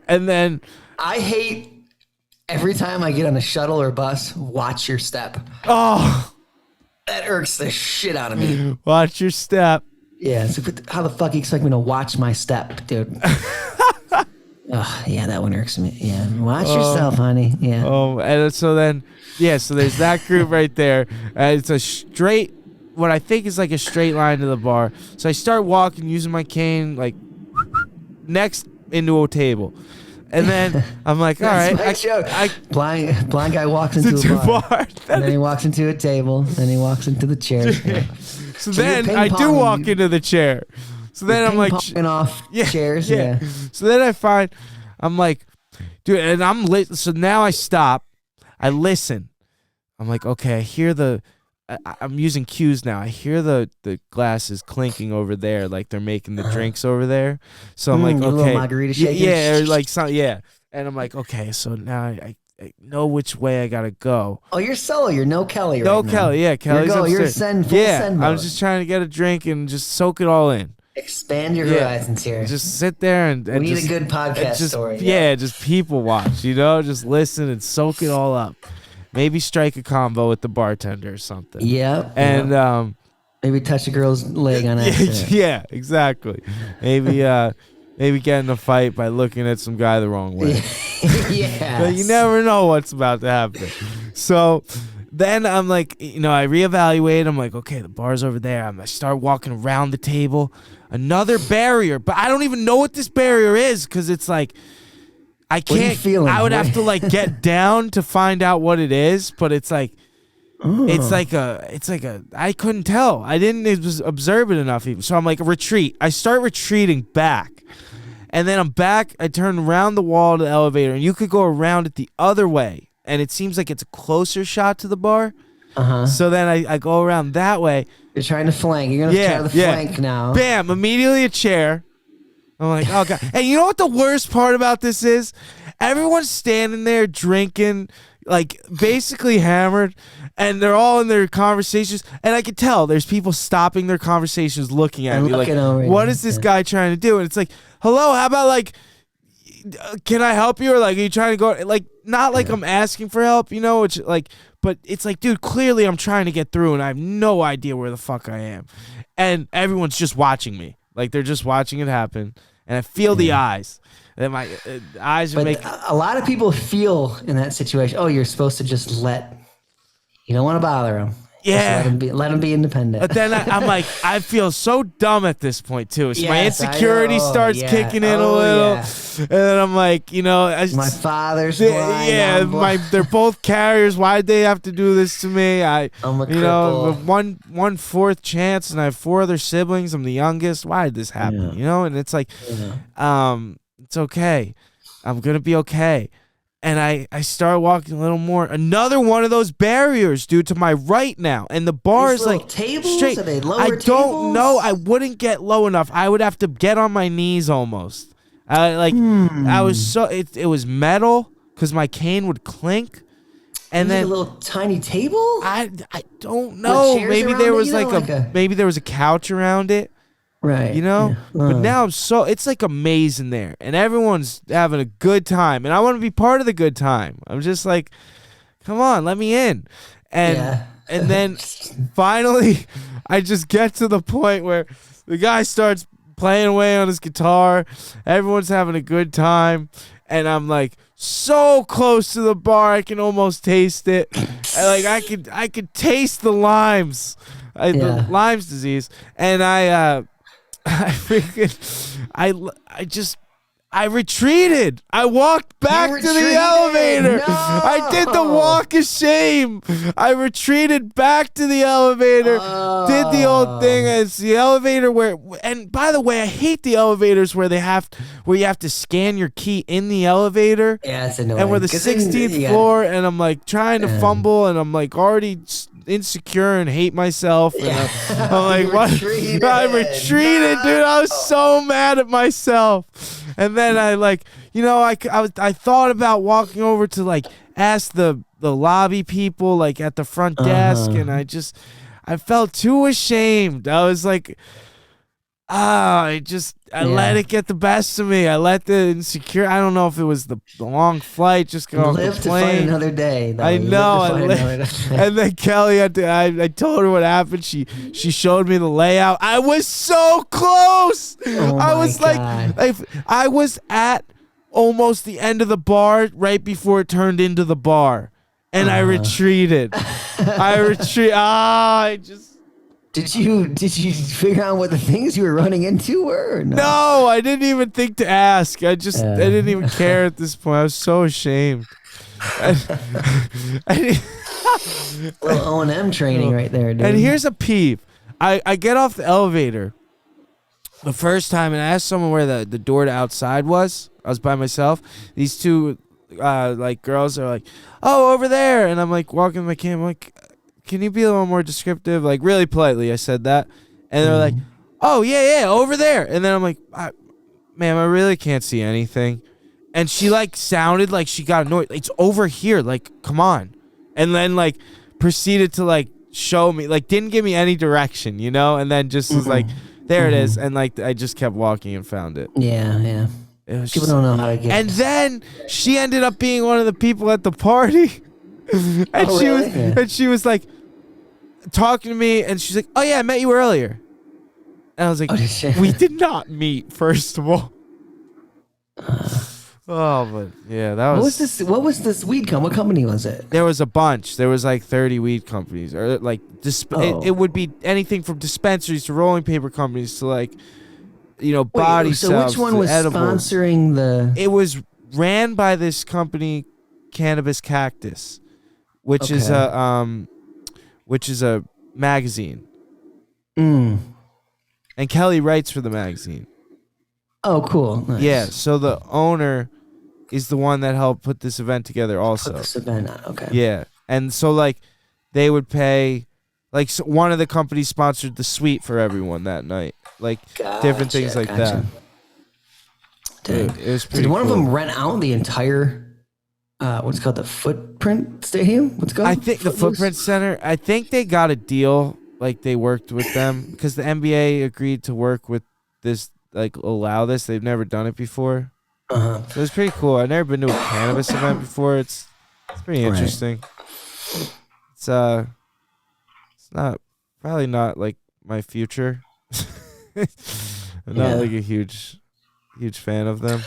and then I hate every time I get on a shuttle or bus, watch your step. oh, That irks the shit out of me. watch your step. Yeah, so how the fuck you expect me to watch my step, dude? Oh, yeah, that one irks me. Yeah, watch yourself, honey. Yeah. Oh, and so then, so there's that group right there. It's a straight, what I think is like a straight line to the bar. So I start walking using my cane, like next into a table. And then I'm like, all right. That's my joke. Blind guy walks into To a bar. bar. And then he walks into a table. Then he walks into the chair. Yeah. So So then you're I do ping-ponging, walk into the chair. So then I'm like, Ping-ponging off chairs. yeah. Yeah. So then I'm like, dude, and I'm lit. So now I stop. I listen. I'm like, okay, I hear I'm using cues now. I hear the glasses clinking over there, like they're making the drinks over there. So I'm like, okay, a little margarita shaking. yeah, or like some, yeah. And I'm like, okay, so now I know which way I gotta go. Oh, you're solo. You're no Kelly. No right Kelly, now. yeah, Kelly's upstairs. You're send full send mode. I'm just trying to get a drink and just soak it all in. Expand your horizons here. Just sit there and we need just, a good podcast story. Yeah, just people watch. Just listen and soak it all up. Maybe strike a combo with the bartender or something. Yep. And maybe touch a girl's leg on accident. Yeah, exactly. Maybe get in a fight by looking at some guy the wrong way. Yeah. But you never know what's about to happen. So then I'm like, I reevaluate. I'm like, okay, the bar's over there. I start walking around the table. Another barrier, but I don't even know what this barrier is because it's like I can't. What are you feeling? I would have to like get down to find out what it is, but it's like. It's like a. I couldn't tell. I didn't observe it enough even. So I'm like, retreat. I start retreating back, and then I'm back. I turn around the wall to the elevator, and you could go around it the other way, and it seems like it's a closer shot to the bar. So then I go around that way. You're trying to flank. You're gonna try the flank now. Bam! Immediately a chair. I'm like, oh god. And you know what the worst part about this is? Everyone's standing there drinking, like basically hammered, and they're all in their conversations. And I could tell there's people stopping their conversations, looking at me like, what is this guy trying to do? And it's like, hello, how about like, can I help you? Or like, are you trying to go? Like, not like I'm asking for help, which like, but it's like, dude, clearly I'm trying to get through and I have no idea where the fuck I am. And everyone's just watching me. Like, they're just watching it happen. And I feel the eyes. And my eyes are making... A lot of people feel in that situation, you're supposed to just you don't want to bother them. Yeah. Let them be independent. But then I'm like, I feel so dumb at this point, too. So my insecurity starts kicking in a little. Yeah. And then I'm like, my father's blind. Yeah, they're both carriers. Why'd they have to do this to me? I'm a cripple. One fourth chance, and I have 4 other siblings. I'm the youngest. Why did this happen? And it's like, it's okay. I'm going to be okay. And I start walking a little more. Another one of those barriers, dude, to my right now. And the bar is like tables? Straight. Are they lower I tables? don't know. I wouldn't get low enough. I would have to get on my knees almost. I was so it was metal because my cane would clink. And then a little tiny table? I don't know. Maybe there was maybe there was a couch around it. Right. But now it's like a maze in there and everyone's having a good time and I want to be part of the good time. I'm just like, come on, let me in. And then finally I just get to the point where the guy starts playing away on his guitar. Everyone's having a good time. And I'm like so close to the bar, I can almost taste it. I could taste the limes, the Lyme's disease. And I retreated. I walked back to the elevator. No. I did the walk of shame. I retreated back to the elevator. Did the old thing. It's the elevator and by the way, I hate the elevators where you have to scan your key in the elevator. Yeah, it's annoying. And we're the 16th floor, and I'm like trying to fumble, and I'm like already insecure and hate myself. And I'm like, what? I retreated, dude. I was so mad at myself. And then I thought about walking over to like ask the lobby people like at the front desk, and I felt too ashamed. I was like, I let it get the best of me. I let the insecure. I don't know if it was the long flight. Just go off the plane. Live to fight another day. I know. And then Kelly, I told her what happened. She showed me the layout. I was so close. I was I was at almost the end of the bar right before it turned into the bar, and I retreated. Did you figure out what the things you were running into were? Or no? No, I didn't even think to ask. I didn't even care at this point. I was so ashamed. Little O&M training right there, dude. And here's a peeve. I get off the elevator, the first time, and I asked someone where the door to outside was. I was by myself. These two like girls are like, oh, over there, and I'm like walking my camera, like, can you be a little more descriptive? Like really politely, I said that, and they're like, oh yeah, over there, and then I'm like, ma'am, I really can't see anything, and she like sounded like she got annoyed. It's over here, like come on, and then like proceeded to like show me, like didn't give me any direction, you know, and then just was like, there it is, and like I just kept walking and found it. Yeah. It was People just, don't know how to get. and then she ended up being one of the people at the party, and she was like talking to me, and she's like, "Oh yeah, I met you earlier," and I was like, "We did not meet, first of all." Oh, but yeah, that was. What was this weed company? What company was it? There was a bunch. There was like 30 weed companies, or like it would be anything from dispensaries to rolling paper companies to like, you know, body so cells. which one was edibles. sponsoring the? It was ran by this company, Cannabis Cactus, which is a magazine. And Kelly writes for the magazine. Oh, cool. Nice. Yeah, so the owner is the one that helped put this event together also. Put this event on, okay. Yeah, and so like they would pay, like so one of the companies sponsored the suite for everyone that night, like different things like that. Dude, it was pretty. Did one cool. of them rent out the entire, what's it called, the Footprint Stadium? What's it called? I think the Footprint Center. I think they got a deal, like they worked with them because the NBA agreed to work with this, like allow this. They've never done it before. So it was pretty cool. I've never been to a cannabis event before. It's pretty interesting. Right. It's not probably not like my future. I'm not like a huge fan of them.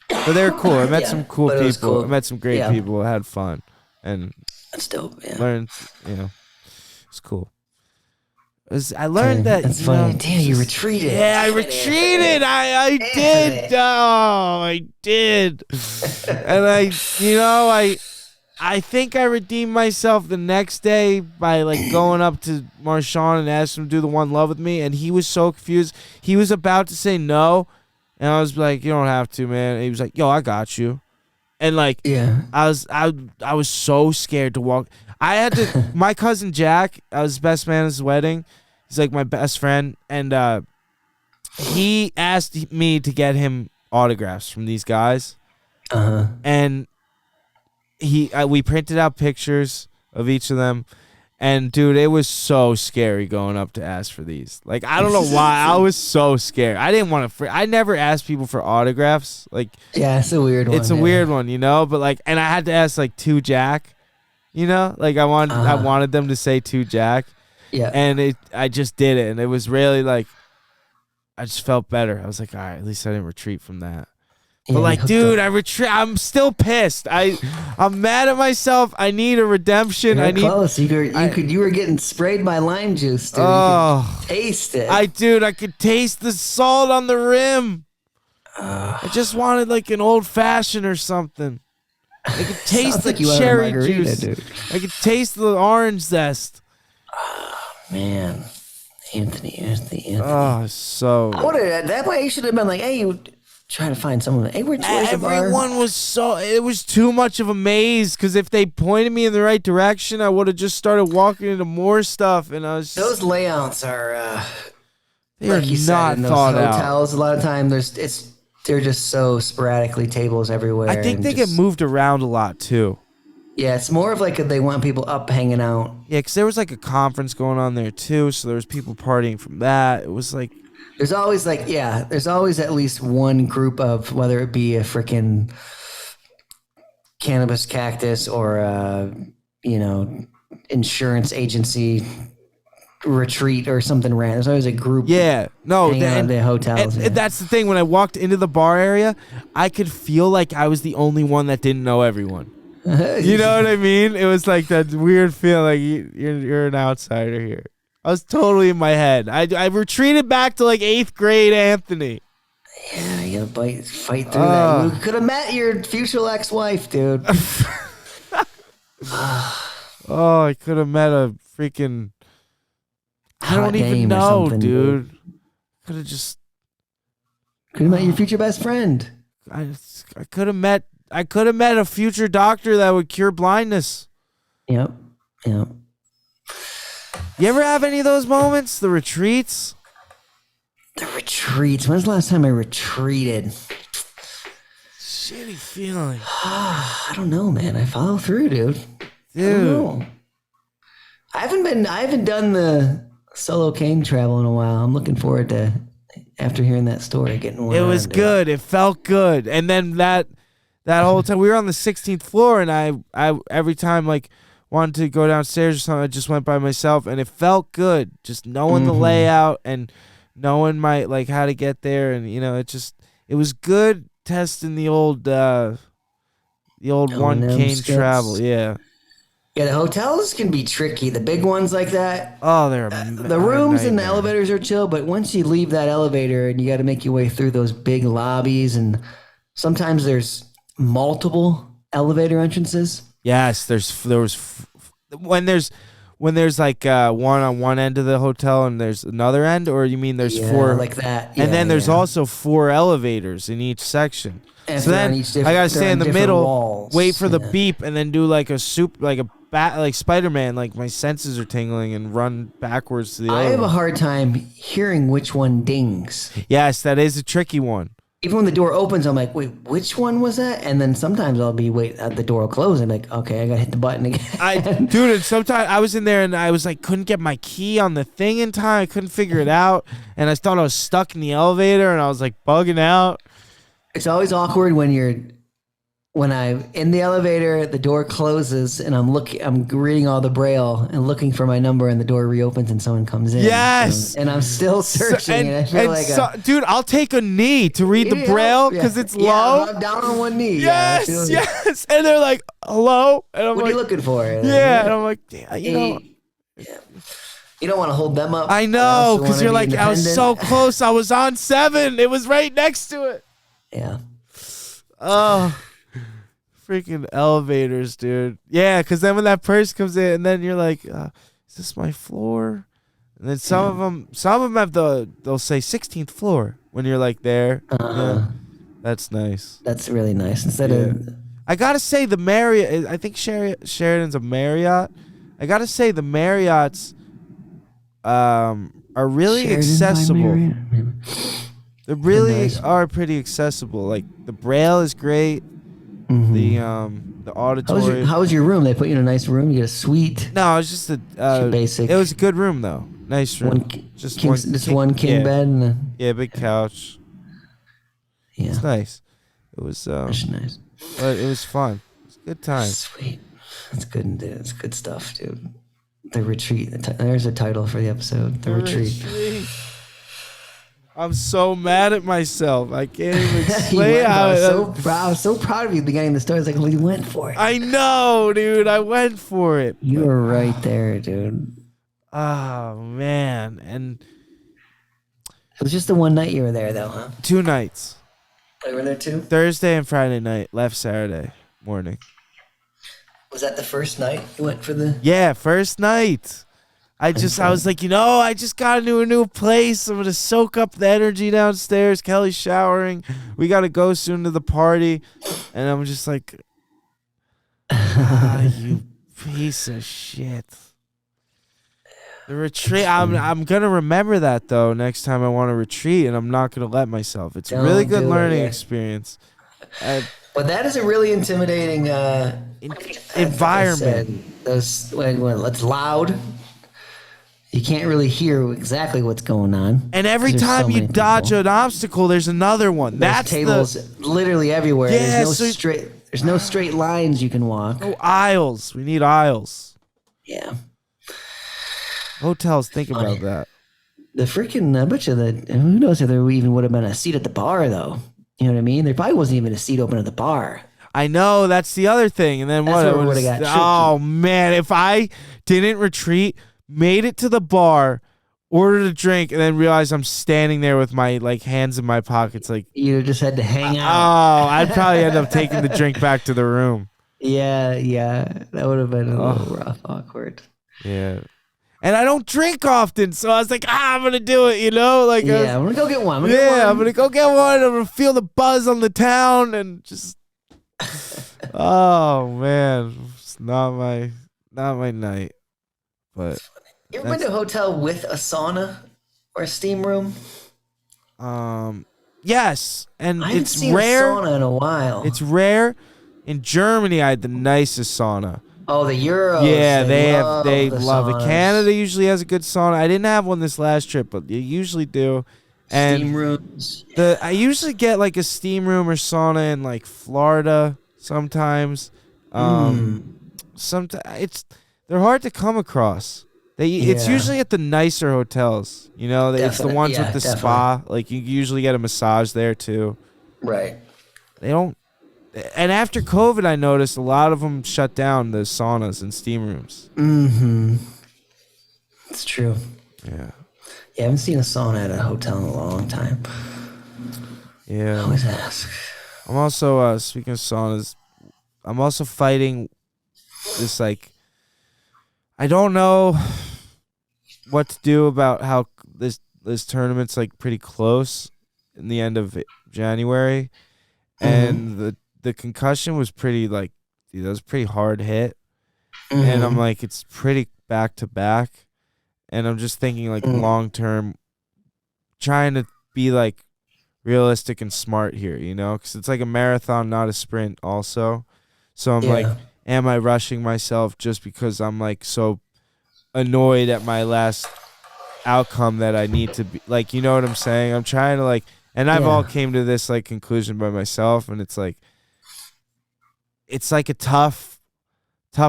But they're cool. I met some cool people. Cool. I met some great people. I had fun and that's dope. Yeah. Learned, you know, it's cool. I learned that. That's funny. Damn, you retreated. Yeah, I retreated. I did. Oh, I did. And I think I redeemed myself the next day by like going up to Marshawn and asking him to do the One Love with me, and he was so confused. He was about to say no, and I was like, "You don't have to, man." And he was like, "Yo, I got you." And like, I was so scared to walk. I had to. My cousin Jack, I was best man at his wedding. He's like my best friend, and he asked me to get him autographs from these guys. And we printed out pictures of each of them, and dude, it was so scary going up to ask for these. Like, I don't know why, I was so scared. I didn't want to. I never asked people for autographs. Like, yeah, it's a weird one. It's a weird one, you know. But like, and I had to ask like to Jack, you know, like I wanted them to say to Jack. Yeah. And I just did it, and it was really like, I just felt better. I was like, all right, at least I didn't retreat from that. Yeah, but like, dude, I'm still pissed. I'm mad at myself. I need a redemption. You're close. You were getting sprayed by lime juice, dude. Oh, you could taste it. I could taste the salt on the rim. I just wanted like an old fashioned or something. I could taste the cherry juice. Dude. I could taste the orange zest. Man, Anthony. Oh, so. That way you should have been like, hey, you try to find someone. Hey, where's everyone was it was too much of a maze, because if they pointed me in the right direction, I would have just started walking into more stuff, and I was. Those layouts are. They are not thought out. Hotels, a lot of time they're just so sporadically tables everywhere. I think they get moved around a lot too. Yeah, it's more of like they want people up hanging out. Yeah, because there was like a conference going on there too, so there was people partying from that. It was like there's always at least one group of, whether it be a freaking cannabis cactus or insurance agency retreat or something random. There's always a group. Yeah, no, the hotels. And that's the thing. When I walked into the bar area, I could feel like I was the only one that didn't know everyone. You know what I mean? It was like that weird feeling, like you're an outsider here. I was totally in my head. I retreated back to like 8th grade Anthony. Yeah, you gotta fight through that. You could have met your future ex-wife, dude. I could have met a freaking. I don't even know, dude. could have just. Could have met your future best friend. I could have met a future doctor that would cure blindness. Yep. You ever have any of those moments? The retreats? The retreats. When's the last time I retreated? Shitty feeling. I don't know, man. I follow through, dude. I don't know. I haven't done the solo cane travel in a while. I'm looking forward to, after hearing that story, getting one. It was good. It felt good. And then that whole time we were on the 16th floor, and I every time like wanted to go downstairs or something, I just went by myself, and it felt good. Just knowing the layout and knowing my like how to get there, and it was good testing the old one cane travel. Yeah. Yeah, the hotels can be tricky. The big ones like that. Oh, they're the rooms and the elevators are chill, but once you leave that elevator and you got to make your way through those big lobbies, and sometimes there's multiple elevator entrances. Yes, when there's like one on one end of the hotel and there's another end, or you mean there's four like that? And then there's also 4 elevators in each section. And so then I gotta stay in the middle, walls. wait for the beep, and then do like a bat, like Spider-Man, like my senses are tingling, and run backwards to the other. I have a hard time hearing which one dings. Yes, that is a tricky one. Even when the door opens, I'm like, wait, which one was that? And then sometimes I'll be, the door will close. I'm like, okay, I got to hit the button again. Dude, and sometimes I was in there and I was like, couldn't get my key on the thing in time. I couldn't figure it out. And I thought I was stuck in the elevator, and I was like bugging out. It's always awkward when I'm in the elevator, the door closes, and I'm reading all the braille and looking for my number, and the door reopens and someone comes in. Yes. And I'm still searching, and I feel like dude, I'll take a knee to read the braille because it's low. I'm down on one knee. Yes, yes. And they're like, hello? And I'm what like, are you looking for? Yeah, and I'm like, yeah, You don't want to hold them up. I know, because you're like, I was so close. I was on 7. It was right next to it. Yeah. Oh, freaking elevators, dude. Yeah, because then when that person comes in, and then you're like, is this my floor? And then some of them have they'll say 16th floor when you're like there. Yeah, that's nice. That's really nice. Instead of, I gotta say the Marriott. I think Sheridan's a Marriott. I gotta say the Marriotts are really accessible. They really are pretty accessible. Like the braille is great. The auditorium. How was your room? They put you in a nice room. You get a suite. No, it was just a basic. It was a good room though. Nice room. One king bed and big couch. Yeah, it's nice. It was nice. But it was fun. It was a good time. Sweet. That's good, dude. It's good stuff, dude. The retreat. There's a title for the episode. The retreat. I'm so mad at myself. I can't even explain I was so proud of you at the beginning of the story. It's like, well, you went for it. I know, dude. I went for it. You were right there, dude. Oh, man. And it was just the one night you were there, though, huh? 2 nights. Oh, you were there too? Thursday and Friday night. Left Saturday morning. Was that the first night you went for the... Yeah, first night. I was like, I just got into a new place. I'm going to soak up the energy downstairs. Kelly's showering. We got to go soon to the party. And I'm just like, you piece of shit. The retreat, I'm going to remember that, though, next time I want to retreat, and I'm not going to let myself. It's a really good learning experience. But that is a really intimidating environment. It's loud. You can't really hear exactly what's going on. And every time you dodge an obstacle, there's another one. There's tables literally everywhere. Yeah, there's no straight lines you can walk. No aisles. We need aisles. Yeah. Hotels, think about that. The freaking, I bet you that, who knows if there even would have been a seat at the bar, though. You know what I mean? There probably wasn't even a seat open at the bar. I know, that's the other thing. And then that's what? Would have got oh, man, if I didn't retreat, made it to the bar, ordered a drink, and then realized I'm standing there with my hands in my pockets. Like, you just had to hang out. Oh, I'd probably end up taking the drink back to the room. Yeah. That would have been a little rough, awkward. Yeah. And I don't drink often, so I was like, I'm gonna do it, you know? Like, I'm gonna go get one. I'm gonna go get one. I'm gonna feel the buzz on the town and just. Oh man, it's not my night. But you ever been to a hotel with a sauna or a steam room? Yes, and I haven't it's seen rare. a sauna in a while. It's rare. In Germany, I had the nicest sauna. Oh, the Euros. Yeah, they the love it. saunas. Canada usually has a good sauna. I didn't have one this last trip, but you usually do. And Steam rooms. I usually get like a steam room or sauna in like Florida sometimes. Sometimes they're hard to come across. It's usually at the nicer hotels. You know, it's the ones with the spa. Like you usually get a massage there too. Right. They don't. And after COVID, I noticed a lot of them shut down the saunas and steam rooms. Mm-hmm. It's true. Yeah. I haven't seen a sauna at a hotel in a long time. Yeah. I always ask. I'm also, speaking of saunas, I'm also fighting this, like, I don't know what to do about how this tournament's, like, pretty close in the end of January. And the concussion was pretty, like, dude, that was a pretty hard hit. And I'm like, it's pretty back to back. And I'm just thinking, like, long term, trying to be, like, realistic and smart here, you know? Because it's like a marathon, not a sprint, also. So I'm like, am I rushing myself just because I'm, like, so annoyed at my last outcome that I need to be, like, you know what I'm saying? I'm trying to, like, and I've all came to this, like, conclusion by myself, and it's like a tough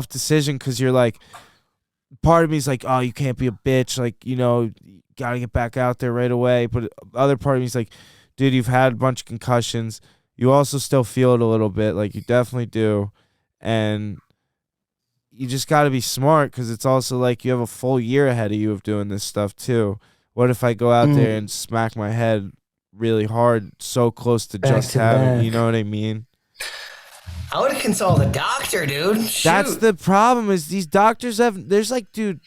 decision because you're like, part of me is like, oh, you can't be a bitch, like, you know, you gotta get back out there right away. But other part of me is like, dude, you've had a bunch of concussions. You also still feel it a little bit, like you definitely do, and you just gotta be smart because it's also like you have a full year ahead of you of doing this stuff too. What if I go out there and smack my head really hard, so close to Back just to having, back. you know what I mean? I would have consulted a doctor, dude. Shoot. That's the problem is these doctors there's like, dude,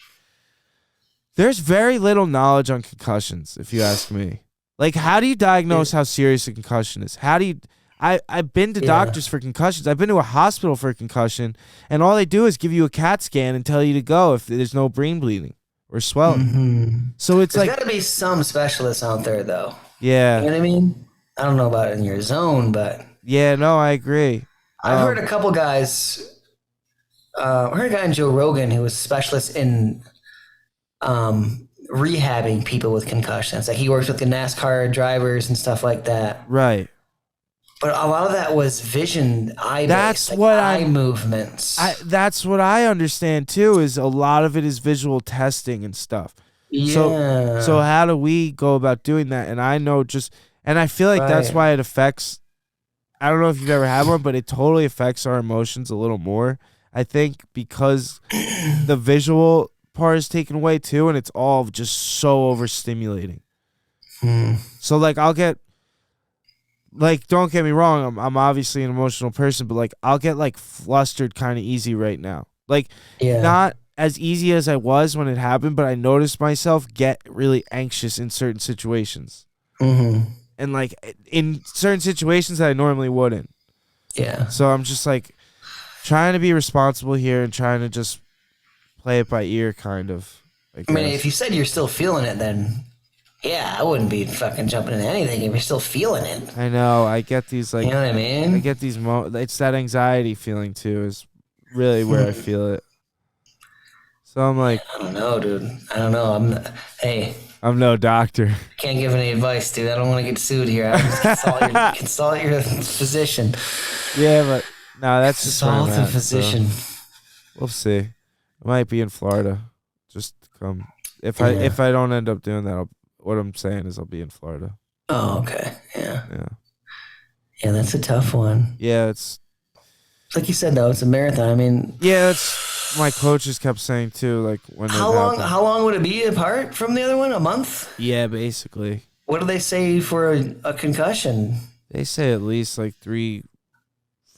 there's very little knowledge on concussions, if you ask me. Like, how do you diagnose how serious a concussion is? How do you, I've been to doctors for concussions. I've been to a hospital for a concussion, and all they do is give you a CAT scan and tell you to go if there's no brain bleeding or swelling. So it's There's like, got to be some specialists out there, though. yeah. You know what I mean? I don't know about it in your zone, but Yeah, no, I agree. I've heard a couple guys. I heard a guy in Joe Rogan who was a specialist in rehabbing people with concussions. Like he works with the NASCAR drivers and stuff like that. Right. But a lot of that was vision, eye-based, That's like what eye movements. That's what I understand too, is a lot of it is visual testing and stuff. Yeah. So how do we go about doing that? And I know and I feel like that's why it affects, I don't know if you've ever had one, but it totally affects our emotions a little more. I think because the visual part is taken away too, and it's all just so overstimulating. So like I'll get, like, don't get me wrong, I'm obviously an emotional person, but like I'll get like flustered kind of easy right now. Like not as easy as I was when it happened, but I noticed myself get really anxious in certain situations. And like in certain situations that I normally wouldn't. Yeah. So I'm just like trying to be responsible here and trying to just play it by ear, kind of. I mean, if you said you're still feeling it, then yeah, I wouldn't be fucking jumping into anything if you're still feeling it. I know. I get these, like, You know what I mean? I get these it's that anxiety feeling too is really where I feel it. So I'm like, I don't know, dude. I don't know. I'm no doctor. Can't give any advice, dude. I don't want to get sued here. I just consult your physician. Yeah, but no, that's just where I'm Consult a at, physician. so we'll see. I might be in Florida. Just come. If I don't end up doing that, what I'm saying is I'll be in Florida. Oh, okay. Yeah. Yeah. Yeah, that's a tough one. Yeah, it's Like you said, though, it's a marathon. I mean, yeah, it's my coaches kept saying too. Like when how long would it be apart from the other one? A month? Yeah, basically. What do they say for a concussion? They say at least like 3,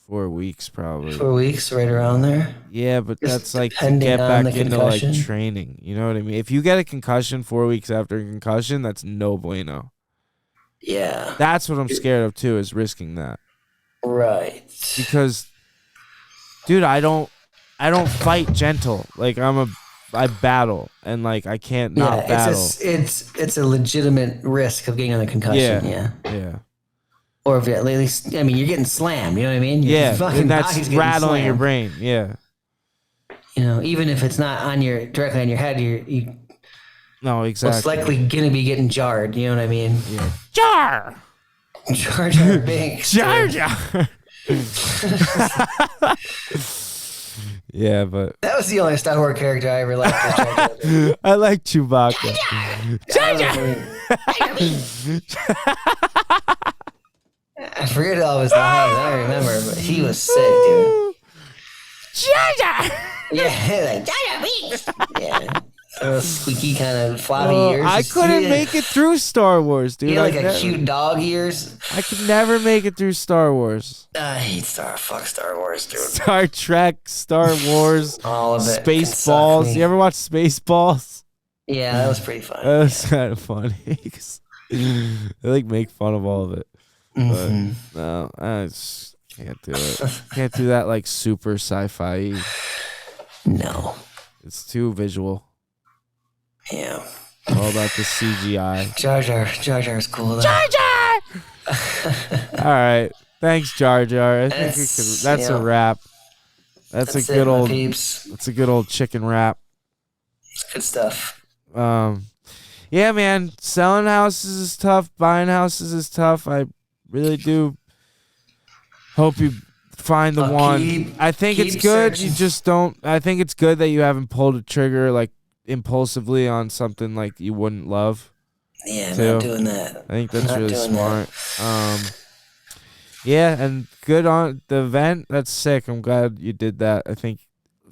4 weeks probably. 4 weeks, right around there. Yeah, but Just that's like to depending get on back the into like concussion. training. You know what I mean? If you get a concussion 4 weeks after a concussion, that's no bueno. Yeah. That's what I'm scared of too, is risking that. Right. Because, dude, I don't fight gentle. Like I battle, and like I can't not battle. It's a legitimate risk of getting on a concussion. Yeah. Or if at least, I mean, you're getting slammed. You know what I mean? Yeah, fucking and that's body's getting rattling your slammed. brain. Yeah. You know, even if it's not directly on your head, you No, exactly. most likely gonna be getting jarred. You know what I mean? Yeah. Jar. Jar Jar Binks. Jar Jar. Yeah, but That was the only Star Wars character I ever liked. Was Jar Jar. I like Chewbacca. Jar Jar. I forget all his lines. I don't remember, but he was sick, dude. Jar Jar. Yeah, like Jar Jar Binks. Yeah, those squeaky kind of floppy ears. I couldn't make it through Star Wars, dude. He had like a cute dog ears. I could never make it through Star Wars. I hate Star Wars, dude. Star Trek, Star Wars, All of it. Spaceballs. You ever watch Spaceballs? Yeah, that was pretty fun. That was kind of funny. They like make fun of all of it. Mm-hmm. But no, I just can't do it. Can't do that like super sci-fi. No. It's too visual. Yeah. All about the CGI. Jar Jar's cool though. Jar Jar! All right. Thanks, Jar Jar. I think that's a wrap. That's a good old peeps. That's a good old chicken wrap. It's good stuff. Yeah, man. Selling houses is tough. Buying houses is tough. I really do hope you find the one. I think it's good. Searching. You just don't. I think it's good that you haven't pulled a trigger like impulsively on something like you wouldn't love. Yeah, I'm too. not doing that. I think that's Not really doing smart. Yeah, and good on the event. That's sick. I'm glad you did that. I think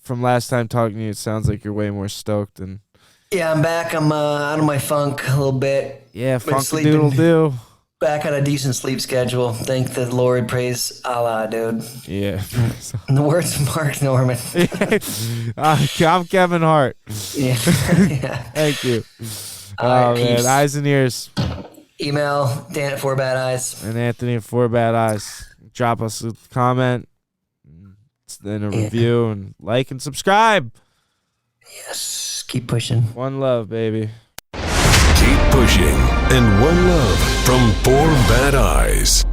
from last time talking to you, it sounds like you're way more stoked. And Yeah, I'm back. I'm out of my funk a little bit. yeah, Been funk doodle do. Back on a decent sleep schedule. Thank the Lord. Praise Allah, dude. Yeah. In the words of Mark Norman. I'm Kevin Hart. Yeah. Yeah. Thank you. All right, Oh, man. peeps. Eyes and ears. Email Dan at 4 Bad Eyes. And Anthony at 4 Bad Eyes. Drop us a comment, then a review, and like and subscribe. Yes. Keep pushing. One love, baby. Keep pushing, and one love from 4 Bad Eyes.